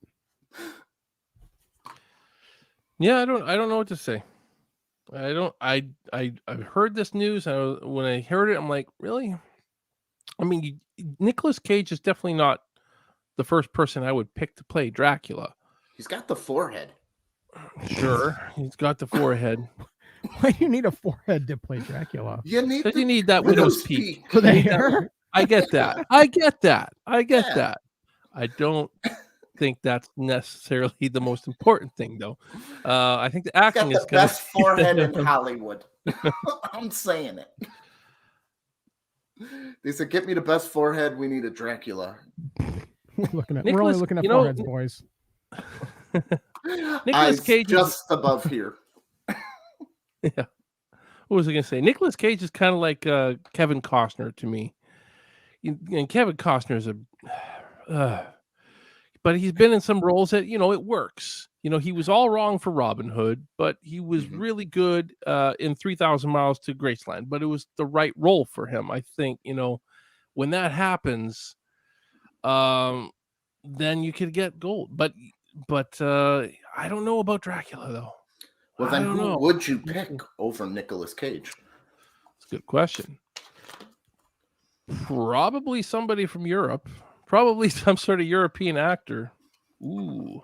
Yeah, I don't know what to say. I've heard this news. When I heard it, I'm like, really? I mean, Nicolas Cage is definitely not the first person I would pick to play Dracula. He's got the forehead. Sure, he's got the forehead. Why do you need a forehead to play Dracula? You need, But you need that widow's widow's peak. For the You need that- hair? I get that. I get that. Yeah. that. I don't think that's necessarily the most important thing, though. I think the He's acting got is the gonna best forehead in Hollywood. I'm saying it. They said, "Get me the best forehead. We need a Dracula." We're only Nicolas- looking at you know- foreheads, boys. Nicolas Eyes Cage is- just above here. Yeah. What was I going to say? Nicolas Cage is kind of like Kevin Costner to me. And Kevin Costner is but he's been in some roles that, it works. He was all wrong for Robin Hood, but he was really good in 3,000 Miles to Graceland. But it was the right role for him. I think, when that happens, then you could get gold. But I don't know about Dracula, though. Well, I then don't who know. would you pick over Nicolas Cage? It's a good question. Probably somebody from Europe. Probably some sort of European actor. Ooh.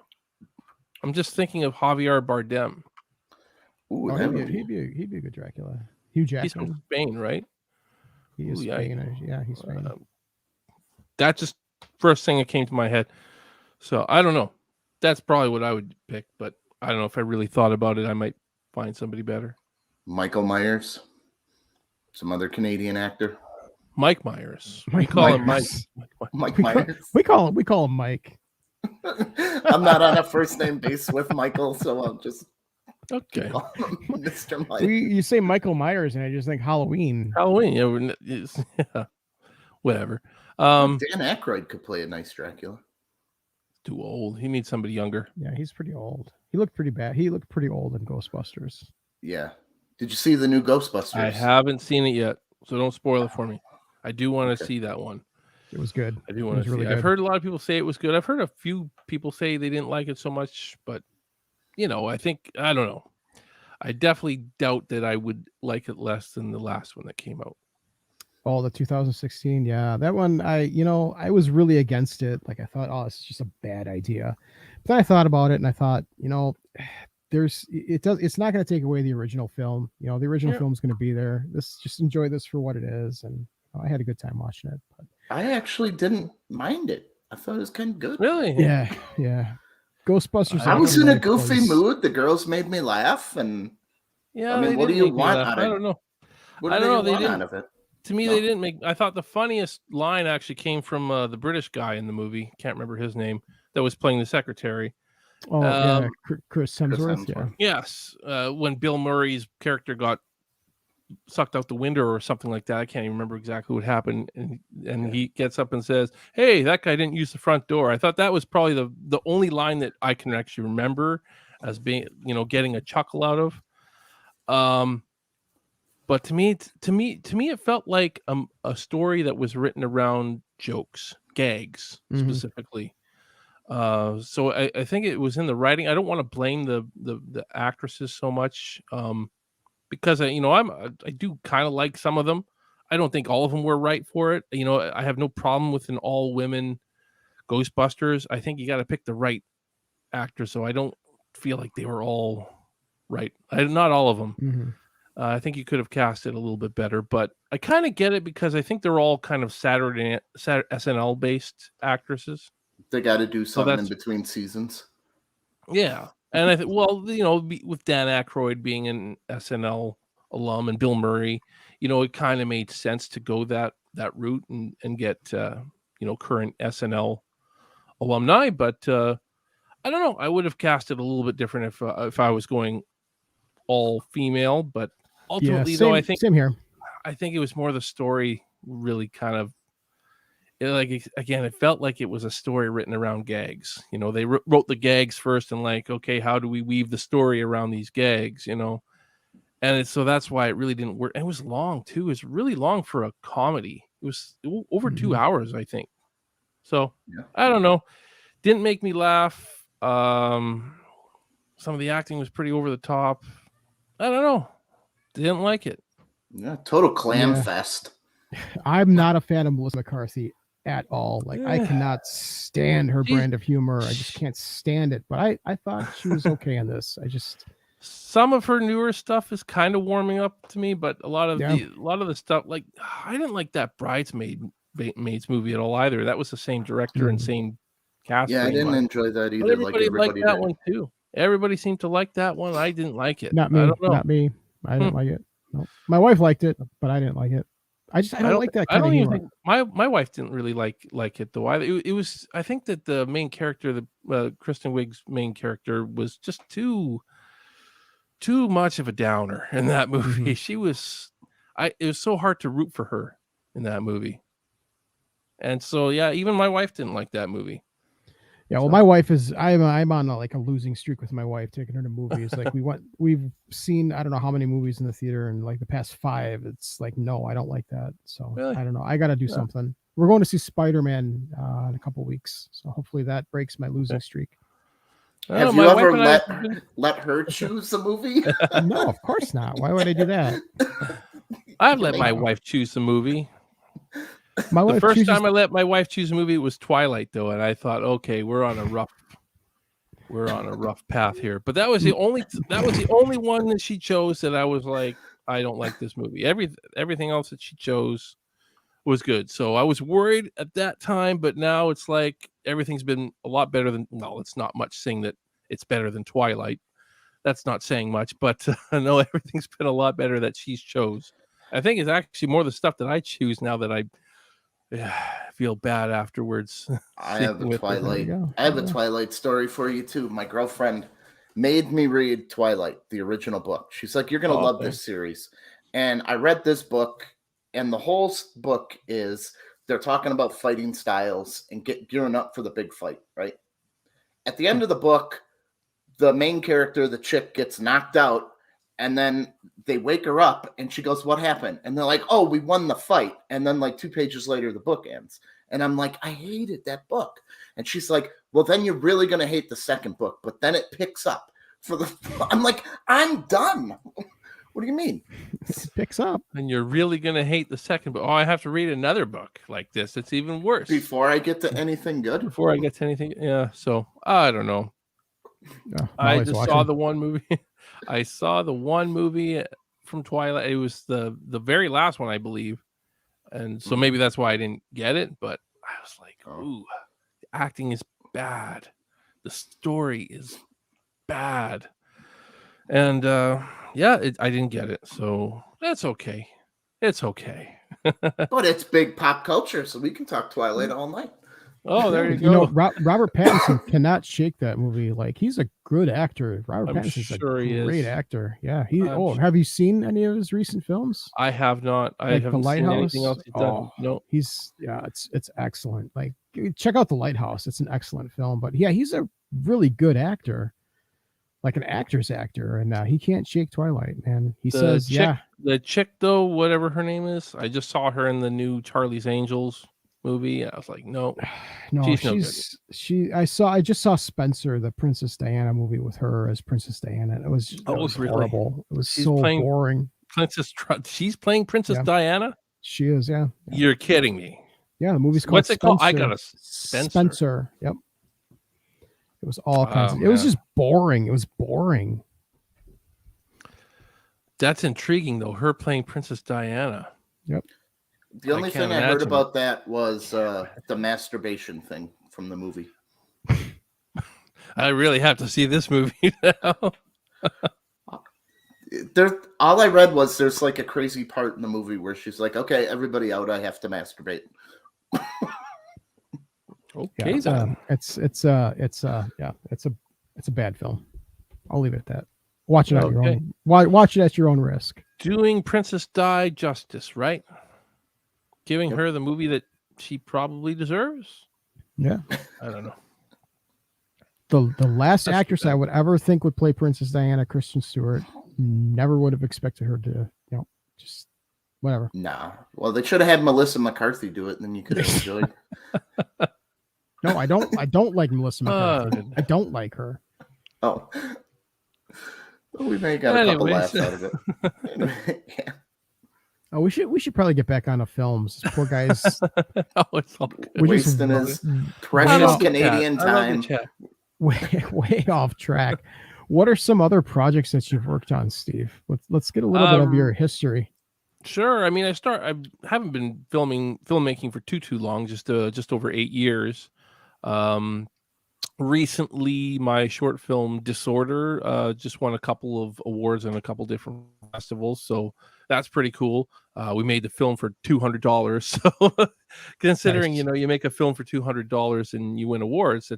I'm just thinking of Javier Bardem. Ooh, Oh, that he'd would be- be a good Dracula. Hugh He's from Jackman. Spain, right? He is Ooh, yeah. Spain. Yeah, he's Spain. That's just first thing that came to my head. So I don't know. That's probably what I would pick, but I don't know if I really thought about it. I might find somebody better. Michael Myers, some other Canadian actor. Mike Myers. We Mike call him Mike. Myers. Mike We call, Myers. we call him Mike. I'm not on a first name base with Michael, so I'll just Okay. call him Mr. Mike. You say Michael Myers, and I just think Halloween. Halloween. Yeah, whatever. Dan Aykroyd could play a nice Dracula. Too old. He needs somebody younger. Yeah, he's pretty old. He looked pretty bad. He looked pretty old in Ghostbusters. Yeah. Did you see the new Ghostbusters? I haven't seen it yet, so don't spoil it for me. I do want to see that one. It was good. I do It want was to see really it. I've good. heard a lot of people say it was good. I've heard a few people say they didn't like it so much, but I don't know. I definitely doubt that I would like it less than the last one that came out. Oh, the 2016. Yeah, that one. I was really against it. Like I thought, oh, it's just a bad idea. But then I thought about it, and I thought, it's not going to take away the original film. The original film's going to be there. Just enjoy this for what it is, and I had a good time watching it. But I actually didn't mind it. I thought it was kind of good. Really? yeah. Ghostbusters. I was in a goofy was- mood. The girls made me laugh, and Yeah. I mean, they what do didn't you make me want laugh. out of I don't know. what I do don't know, they they want didn't- out of it? To me, No. they didn't make. I thought the funniest line actually came from the British guy in the movie. Can't remember his name. That was playing the secretary. Oh yeah, Um, Chris Hemsworth. Yeah. Hemsworth. Yes, when Bill Murray's character got sucked out the window or something like that. I can't even remember exactly what happened. And he gets up and says, "Hey, that guy didn't use the front door." I thought that was probably the only line that I can actually remember as being, getting a chuckle out of. But to me, it felt like a story that was written around jokes, gags specifically. So I think it was in the writing. I don't want to blame the actresses so much, because I do kind of like some of them. I don't think all of them were right for it. I have no problem with an all women Ghostbusters. I think you got to pick the right actors. So I don't feel like they were all right. Not all of them. Mm-hmm. I think you could have cast it a little bit better, but I kind of get it because I think they're all kind of SNL based actresses. They got to do something in that's- between seasons. Yeah, and I think with Dan Aykroyd being an SNL alum and Bill Murray, it kind of made sense to go that route and get current SNL alumni. But I don't know. I would have cast it a little bit different if I was going all female, but Yeah, ultimately, though, same here. I think it was more the story really kind of again, it felt like it was a story written around gags. They wrote the gags first and like, okay, how do we weave the story around these gags? And so that's why it really didn't work. And it was long too. It was really long for a comedy. It was over 2 hours, I think. So Yeah. I don't know. Didn't make me laugh. Some of the acting was pretty over the top. I don't know. Didn't like it. Yeah, total clam Yeah. fest. I'm not a fan of Melissa McCarthy at all. Like, I cannot stand her brand of humor. I just can't stand it. But I thought she was okay in this. Some of her newer stuff is kind of warming up to me, but a lot of the stuff, like, I didn't like that Bridesmaids movie at all either. That was the same director and same cast. Yeah, I didn't enjoy that either. But everybody liked that did. one too. Everybody seemed to like that one. I didn't like it. Not me. I don't know. Not me. I didn't like it. No. My wife liked it, but I didn't like it. I don't like that kind of humor. Think my wife didn't really like it though. It was, I think that the main character, the Kristen Wiig's main character, was just too much of a downer in that movie. She was, it was so hard to root for her in that movie. And so, yeah, even my wife didn't like that movie. Yeah, well, my wife is. I'm on a losing streak with my wife, taking her to movies. Like we've seen I don't know how many movies in the theater in like the past 5. It's like, no, I don't like that. So Really? I don't know. I got to do something. We're going to see Spider-Man in a couple weeks, so hopefully that breaks my losing streak. Have you ever let her choose the movie? No, of course not. Why would I do that? I've let my wife choose the movie. The first time I let my wife choose a movie was Twilight, though, and I thought, okay, we're on a rough path here. But that was the only one that she chose that I was like, I don't like this movie. Everything else that she chose was good. So I was worried at that time, but now it's like everything's been a lot better than. Well, it's not much saying that it's better than Twilight. That's not saying much, but no, everything's been a lot better that she's chose. I think it's actually more the stuff that I choose now that I feel bad afterwards. I have a Twilight story for you too. My girlfriend made me read Twilight, the original book. She's like, you're going to love this series. And I read this book, and the whole book is they're talking about fighting styles and gearing up for the big fight, right? At the end of the book, the main character, the chick, gets knocked out, and then they wake her up and she goes, what happened? And they're like, oh, we won the fight. And then like 2 pages later, the book ends. And I'm like, I hated that book. And she's like, well, then you're really going to hate the second book. But then it picks up I'm like, I'm done. What do you mean? It picks up. And you're really going to hate the second book. Oh, I have to read another book like this. It's even worse. Before I get to anything good? Yeah. So I don't know. Yeah, I just saw the one movie. I saw the one movie from Twilight. It was the very last one, I believe. And so maybe that's why I didn't get it. But I was like, ooh, the acting is bad. The story is bad. And I didn't get it. So that's okay. It's okay. But it's big pop culture, so we can talk Twilight all night. Oh, there you go. You know, Robert Pattinson cannot shake that movie. Like, he's a good actor. Robert Pattinson's a great actor. Yeah. Have you seen any of his recent films? I have not. I haven't seen anything else he's done. No. It's excellent. Like, check out The Lighthouse. It's an excellent film. But yeah, he's a really good actor, like an actor's actor, and he can't shake Twilight, man. The chick though, whatever her name is, I just saw her in the new Charlie's Angels movie. I was like, no, I just saw Spencer, the Princess Diana movie with her as Princess Diana. It was horrible. It was boring. She's playing Princess Diana. She is, yeah. You're kidding me. Yeah, the movie's called. What's it called? I got a Spencer. Yep. It was all kinds of. It was just boring. It was boring. That's intriguing though. Her playing Princess Diana. Yep. The only thing I heard about that was the masturbation thing from the movie. I really have to see this movie now. All I read was there's like a crazy part in the movie where she's like, "Okay, everybody out. I have to masturbate." Okay, then. It's a bad film. I'll leave it at that. Watch it at your own. Watch it at your own risk. Doing Princess Di justice, right? Giving her the movie that she probably deserves. Yeah. I don't know. The last actress I would ever think would play Princess Diana, Kristen Stewart, never would have expected her to, just whatever. Nah. Well, they should have had Melissa McCarthy do it, and then you could have enjoyed. No, I don't like Melissa McCarthy. I don't like her. Oh. Well, we may have got a couple laughs out of it. Yeah. Oh, we should probably get back on the films. This poor guys. It's all good. Wasting his precious Canadian time. Way off track. What are some other projects that you've worked on, Steve? Let's get a little bit of your history. Sure. I mean, I haven't been filmmaking for too long, just over 8 years. Recently, my short film Disorder just won a couple of awards in a couple different festivals, so that's pretty cool. We made the film for $200, so considering Nice. you make a film for $200 and you win awards,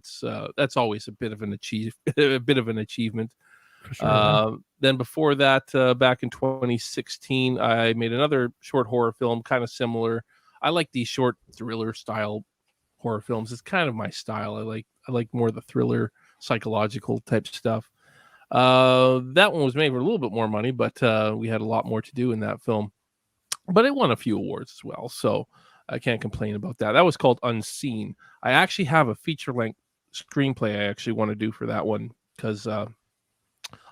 that's always a bit of an achievement. For sure, Then before that, back in 2016, I made another short horror film, kind of similar. I like these short thriller style horror films. It's kind of my style. I like more of the thriller, psychological type stuff. That one was made for a little bit more money, but we had a lot more to do in that film. But it won a few awards as well, so I can't complain about that. That was called Unseen. I actually have a feature-length screenplay I actually want to do for that one because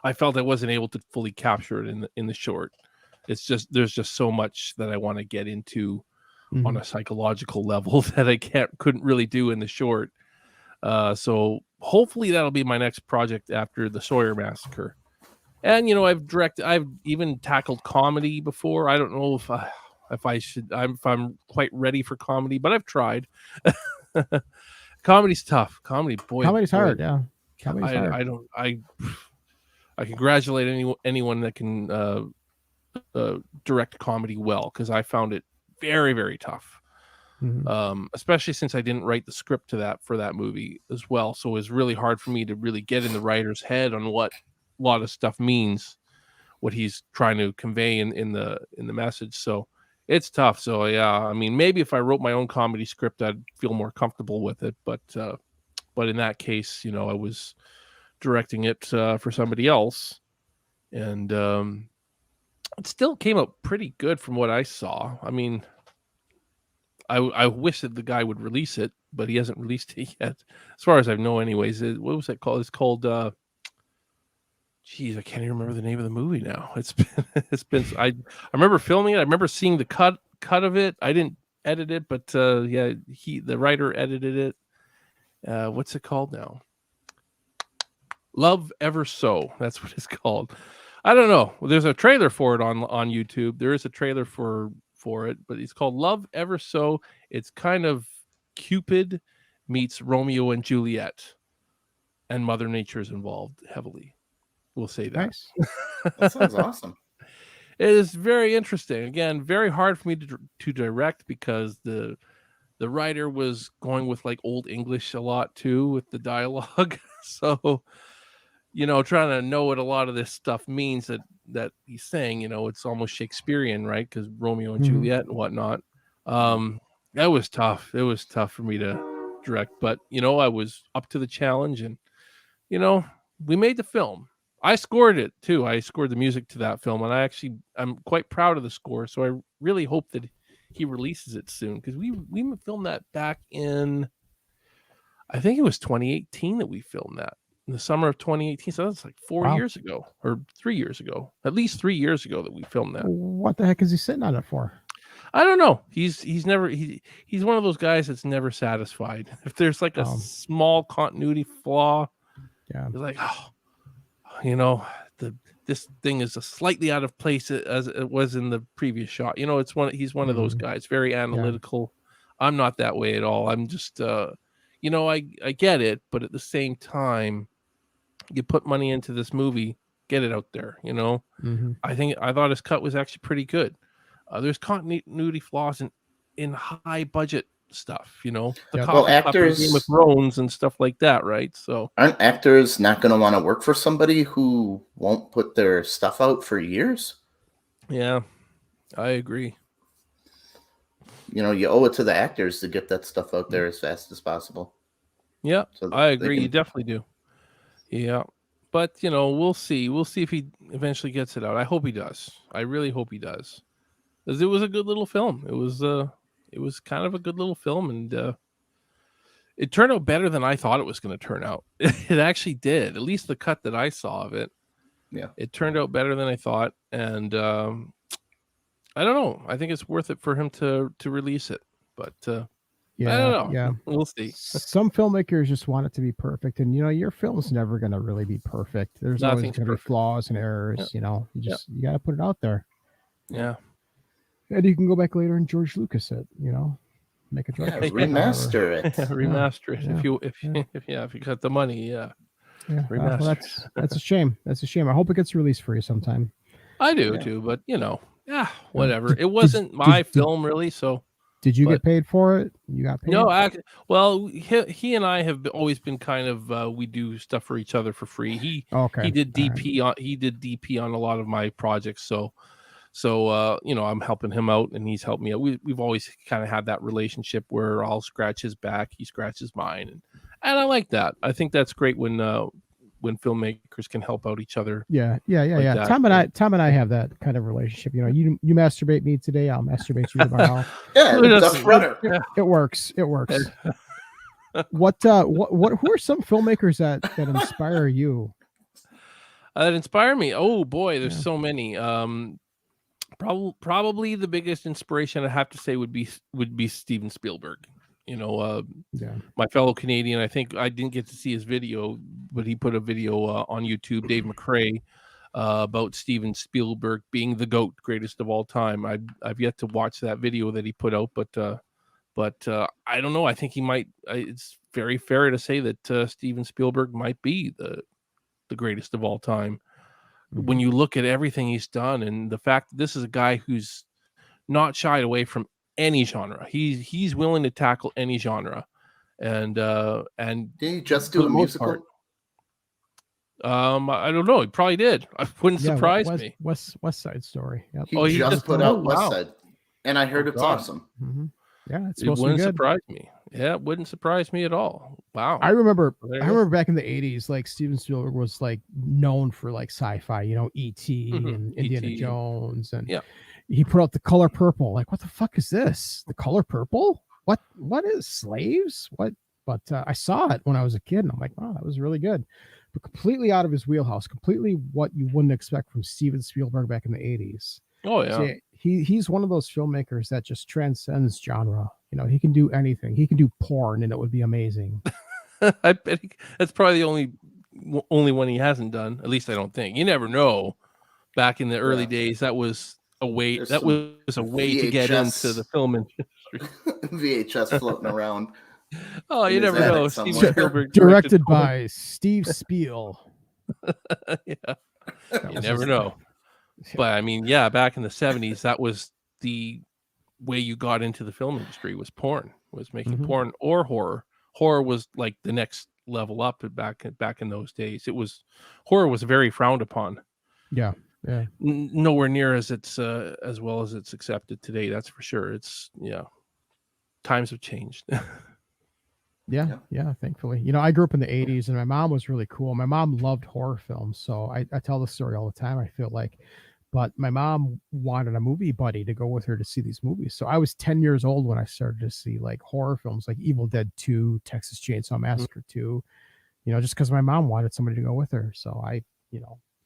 I felt I wasn't able to fully capture it in the short. It's just there's just so much that I want to get into on a psychological level that I couldn't really do in the short. So hopefully that'll be my next project after the Sawyer Massacre. And I've even tackled comedy before. I don't know if I'm quite ready for comedy, but I've tried. Comedy's tough. Comedy's hard. Yeah, comedy's hard. I congratulate anyone that can direct comedy well, because I found it very, very tough. Especially since I didn't write the script for that movie as well, so it was really hard for me to really get in the writer's head on what a lot of stuff means, what he's trying to convey in the message. So it's tough. So yeah, I mean, maybe if I wrote my own comedy script, I'd feel more comfortable with it. But in that case, I was directing it for somebody else, and it still came out pretty good from what I saw. I mean, I wish that the guy would release it, but he hasn't released it yet, as far as I know. Anyways, what was that called? It's called. Geez, I can't even remember the name of the movie now. It's been. I remember filming it. I remember seeing the cut of it. I didn't edit it, but the writer edited it. What's it called now? Love Ever So. That's what it's called. I don't know. There's a trailer for it on YouTube. There is a trailer for it, but it's called Love Ever So. It's kind of Cupid meets Romeo and Juliet, and Mother Nature is involved heavily. We'll say that. Nice. That sounds awesome. It is very interesting. Again, very hard for me to direct because the writer was going with like old English a lot too with the dialogue. So, trying to know what a lot of this stuff means that he's saying, it's almost Shakespearean, right? Because Romeo and Juliet and whatnot. That was tough. It was tough for me to direct, but I was up to the challenge, and we made the film. I scored it too. I scored the music to that film, and I'm quite proud of the score. So I really hope that he releases it soon, because we filmed that back in, I think it was 2018 that we filmed that, in the summer of 2018. So that's like 4 years ago, or 3 years ago, at least 3 years ago that we filmed that. What the heck is he sitting on it for? I don't know. He's one of those guys that's never satisfied. If there's like a small continuity flaw, yeah, he's like, this thing is slightly out of place as it was in the previous shot. He's one of those guys, very analytical. Yeah. I'm not that way at all. I'm just, I get it, but at the same time, you put money into this movie, get it out there. I thought his cut was actually pretty good. There's continuity flaws in high budget stuff, the Yeah. coffee Well, cup and actors Game of Thrones and stuff like that, right? So aren't actors not going to want to work for somebody who won't put their stuff out for years? yeah, I agree. You owe it to the actors to get that stuff out there as fast as possible. Yeah, So I they agree. You can- definitely do. Yeah, but we'll see. We'll see if he eventually gets it out. I hope he does. I really hope he does, because it was a good little film. It was kind of a good little film, and it turned out better than I thought it was going to turn out. It actually did. At least the cut that I saw of it. Yeah. It turned out better than I thought, and I don't know. I think it's worth it for him to release it, but I don't know. Yeah. We'll see. Some filmmakers just want it to be perfect, and your film's never going to really be perfect. There's always Nothing's going to be perfect. flaws and errors. You got to put it out there, Yeah. and you can go back later and George Lucas it. Make a director's cut, remaster it. Remaster it Yeah. if you got the money. Yeah. Yeah, Remaster. well, that's a shame. That's a shame. I hope it gets released for you sometime. I do too, but whatever. It wasn't my film really, so. Did you get paid for it? You got paid? No, well, he and I have always been kind of we do stuff for each other for free. He did DP on a lot of my projects, so I'm helping him out and he's helped me out. We've always kind of had that relationship where I'll scratch his back, he scratches mine, and I like that. I think that's great when filmmakers can help out each other. Yeah. that. Tom and I have that kind of relationship. You masturbate me today, I'll masturbate you tomorrow. Yeah, Who it's doesn't? a runner. It works. What who are some filmmakers that inspire you? That inspire me. Oh boy, there's so many. Probably the biggest inspiration I have to say would be Steven Spielberg. My fellow Canadian. I think I didn't get to see his video, but he put a video on YouTube, Dave McRae, about Steven Spielberg being the GOAT, greatest of all time. I've yet to watch that video that he put out, but I don't know. I think he might. It's very fair to say that Steven Spielberg might be the greatest of all time. When you look at everything he's done, and the fact that this is a guy who's not shied away from any genre. He's willing to tackle any genre, and Did he just do a musical? I don't know. He probably did. It wouldn't surprise me. West Side Story. Yep. He just put out West wow. Side, and I heard it's God. awesome. Mm-hmm. Yeah, it's It supposed to be wouldn't good. surprise me. Yeah, it wouldn't surprise me at all. Wow. I remember There you go. back in the 80s, like Steven Spielberg was like known for like sci-fi, E.T. and Indiana E.T. Jones, and Yeah. he put out The Color Purple. Like, what the fuck is this? The Color Purple? What is Slaves? What? But I saw it when I was a kid, and I'm like, wow, that was really good. But completely out of his wheelhouse, completely what you wouldn't expect from Steven Spielberg back in the 80s. Oh yeah. So he's one of those filmmakers that just transcends genre. He can do anything. He can do porn, and it would be amazing. I bet that's probably the only one he hasn't done. At least I don't think. You never know. Back in the early days, that was a way. There's That was a way to get VHS into the film industry. VHS floating around. Oh, you in his never know. attic Steven somewhere. Spielberg Directed porn. by Steve Spiel. Yeah, you never know. But I mean, yeah, back in the 70s, that was the way you got into the film industry, was porn, was making porn or horror. Horror was like the next level up back in those days. Horror was very frowned upon. Yeah. Nowhere near as it's as well as it's accepted today. That's for sure. Times have changed. Yeah, thankfully. I grew up in the 80s, and my mom was really cool. My mom loved horror films, so I tell the story all the time, I feel like. But my mom wanted a movie buddy to go with her to see these movies. So I was 10 years old when I started to see like horror films like Evil Dead 2, Texas Chainsaw Massacre 2, just because my mom wanted somebody to go with her. So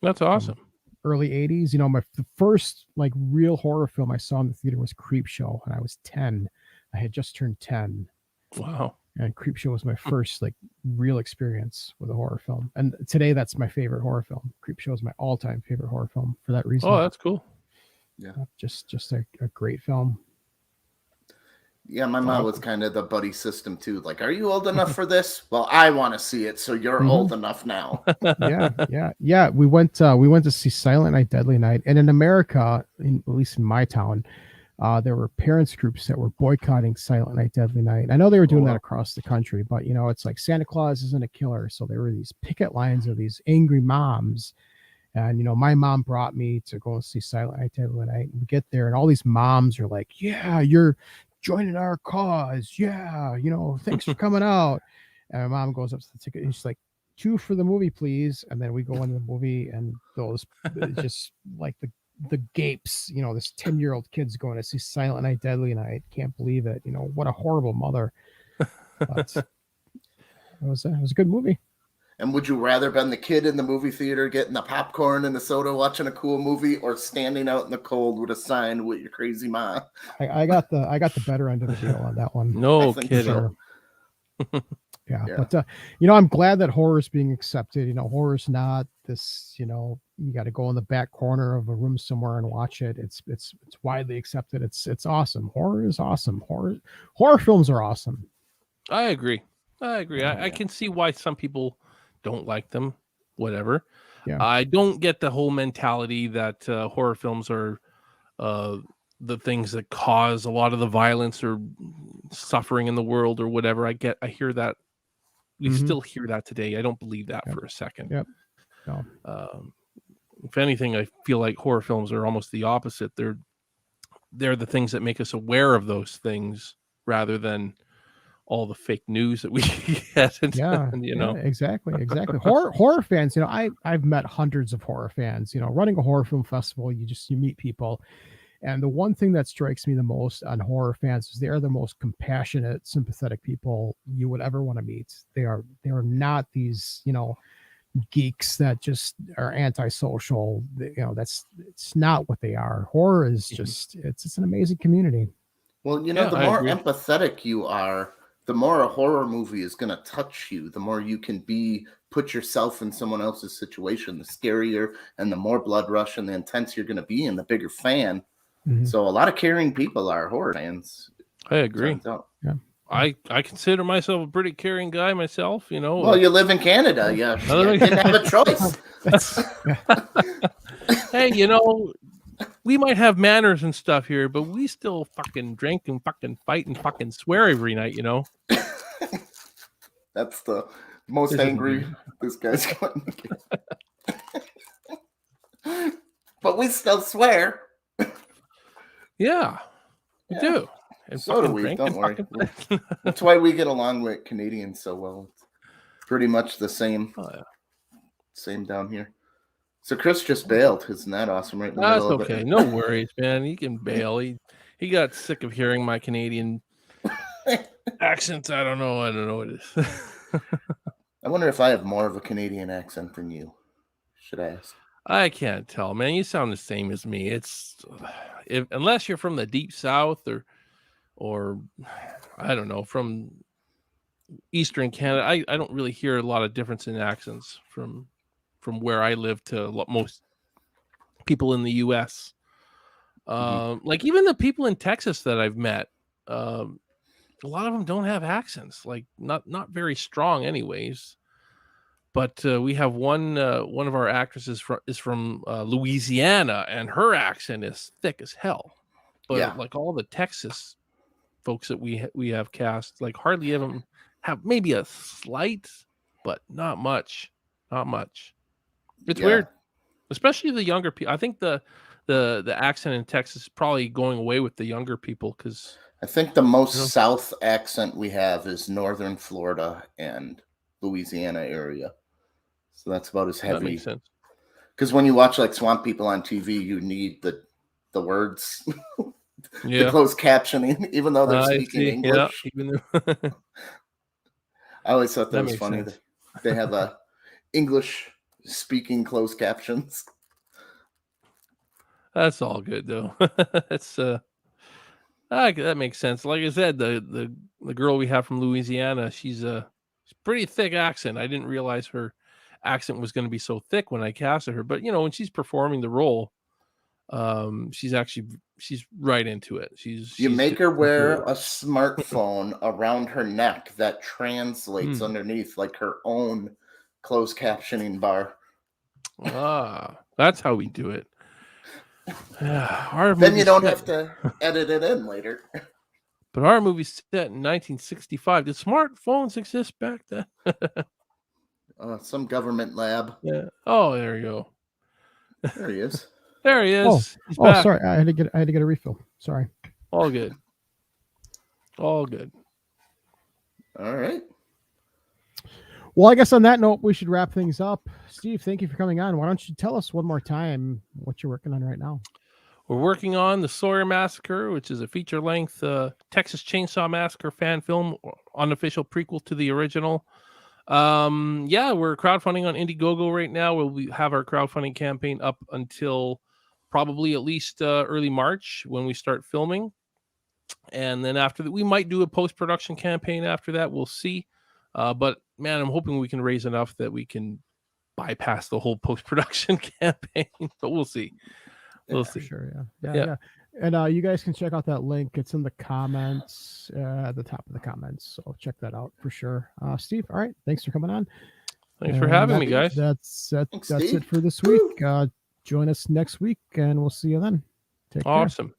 That's awesome. Early 80s, the first like real horror film I saw in the theater was Creepshow, and I was 10. I had just turned 10. Wow. And Creepshow was my first like real experience with a horror film. And today that's my favorite horror film. Creepshow is my all-time favorite horror film for that reason. Oh, that's cool. Yeah. Just a great film. Yeah, my mom was kind of the buddy system too. Like, are you old enough for this? Well, I want to see it, so you're old enough now. Yeah. We went to see Silent Night, Deadly Night, and in America, at least in my town, There were parents groups that were boycotting Silent Night, Deadly Night. I know they were doing that across the country, but it's like Santa Claus isn't a killer. So there were these picket lines of these angry moms. And, my mom brought me to go and see Silent Night, Deadly Night. And we get there and all these moms are like, yeah, you're joining our cause. Yeah. Thanks for coming out. And my mom goes up to the ticket and she's like, 2 for the movie, please. And then we go into the movie and those just like the gapes, this 10-year-old kid's going to see Silent Night, Deadly Night. Can't believe it. What a horrible mother. But it was a good movie. And would you rather been the kid in the movie theater getting the popcorn and the soda watching a cool movie, or standing out in the cold with a sign with your crazy mom? I got the better end of the deal on that one. No kidding. So. Yeah. But I'm glad that horror is being accepted. Horror's not this, you got to go in the back corner of a room somewhere and watch it. It's widely accepted. It's awesome. Horror is awesome. Horror films are awesome. I agree. I can see why some people don't like them. Whatever. Yeah. I don't get the whole mentality that horror films are the things that cause a lot of the violence or suffering in the world or whatever. I hear that. We still hear that today. I don't believe that for a second. Yep. No. If anything, I feel like horror films are almost the opposite. They're the things that make us aware of those things rather than all the fake news that we get. Exactly. Horror fans, I've met hundreds of horror fans. Running a horror film festival, you meet people. And the one thing that strikes me the most on horror fans is they are the most compassionate, sympathetic people you would ever want to meet. They are not these, geeks that just are antisocial. It's not what they are. Horror is just, it's an amazing community. Well, the more empathetic you are, the more a horror movie is going to touch you, the more you can put yourself in someone else's situation, the scarier and the more blood rush and the intense you're going to be and the bigger fan. Mm-hmm. So a lot of caring people are horror fans. I agree. Yeah. I consider myself a pretty caring guy myself, Well, you live in Canada. Yeah. You didn't have a choice. Hey, we might have manners and stuff here, but we still fucking drink and fucking fight and fucking swear every night, That's the most angry this guy's going to get. But we still swear. Yeah, we do. And so do we. Don't worry. That's why we get along with Canadians so well. It's pretty much the same. Oh, yeah. Same down here. So Chris just bailed. Isn't that awesome? Right in the middle of okay. it. No worries, man. He can bail. He got sick of hearing my Canadian accents. I don't know what it is. I wonder if I have more of a Canadian accent than you. Should I ask? I can't tell, man. You sound the same as me. Unless you're from the deep south or I don't know, from Eastern Canada, I don't really hear a lot of difference in accents from where I live to most people in the U.S. Like even the people in Texas that I've met, a lot of them don't have accents, like not very strong, anyways. But we have one of our actresses is from Louisiana, and her accent is thick as hell. But like all the Texas folks that we have cast, like hardly even have maybe a slight, but not much. It's weird, especially the younger people. I think the accent in Texas is probably going away with the younger people because I think the most South accent we have is Northern Florida and Louisiana area. So that's about as heavy. That makes sense. Because when you watch like Swamp People on TV, you need the words, the closed captioning, even though they're speaking English. Yeah, I always thought that was funny. That they have a English speaking closed captions. That's all good though. That's that makes sense. Like I said, the girl we have from Louisiana, she's pretty thick accent. I didn't realize her accent was going to be so thick when I casted her, but when she's performing the role, she's right into it. You make her wear a smartphone around her neck that translates underneath, like her own closed captioning bar. That's how we do it. Our Then you movie's don't set- have to edit it in later. But our movie's set in 1965. Did smartphones exist back then? Some government lab. Yeah. Oh, there you go. There he is. There he is. Oh, He's oh, back. sorry. I had to get a refill. Sorry. All good. All good. All right. Well, I guess on that note, we should wrap things up. Steve, thank you for coming on. Why don't you tell us one more time what you're working on right now? We're working on The Sawyer Massacre, which is a feature-length Texas Chainsaw Massacre fan film, unofficial prequel to the original. Yeah, we're crowdfunding on Indiegogo right now. We'll have our crowdfunding campaign up until probably at least early March when we start filming. And then after that, we might do a post-production campaign after that. We'll see. But man, I'm hoping we can raise enough that we can bypass the whole post-production campaign. But we'll see. We'll see. Sure. Yeah. And you guys can check out that link. It's in the comments, at the top of the comments. So check that out for sure. Steve, all right. Thanks for coming on. Thanks for having me, guys. That's Thanks, it Steve. for this week. Join us next week, and we'll see you then. Take care. Awesome.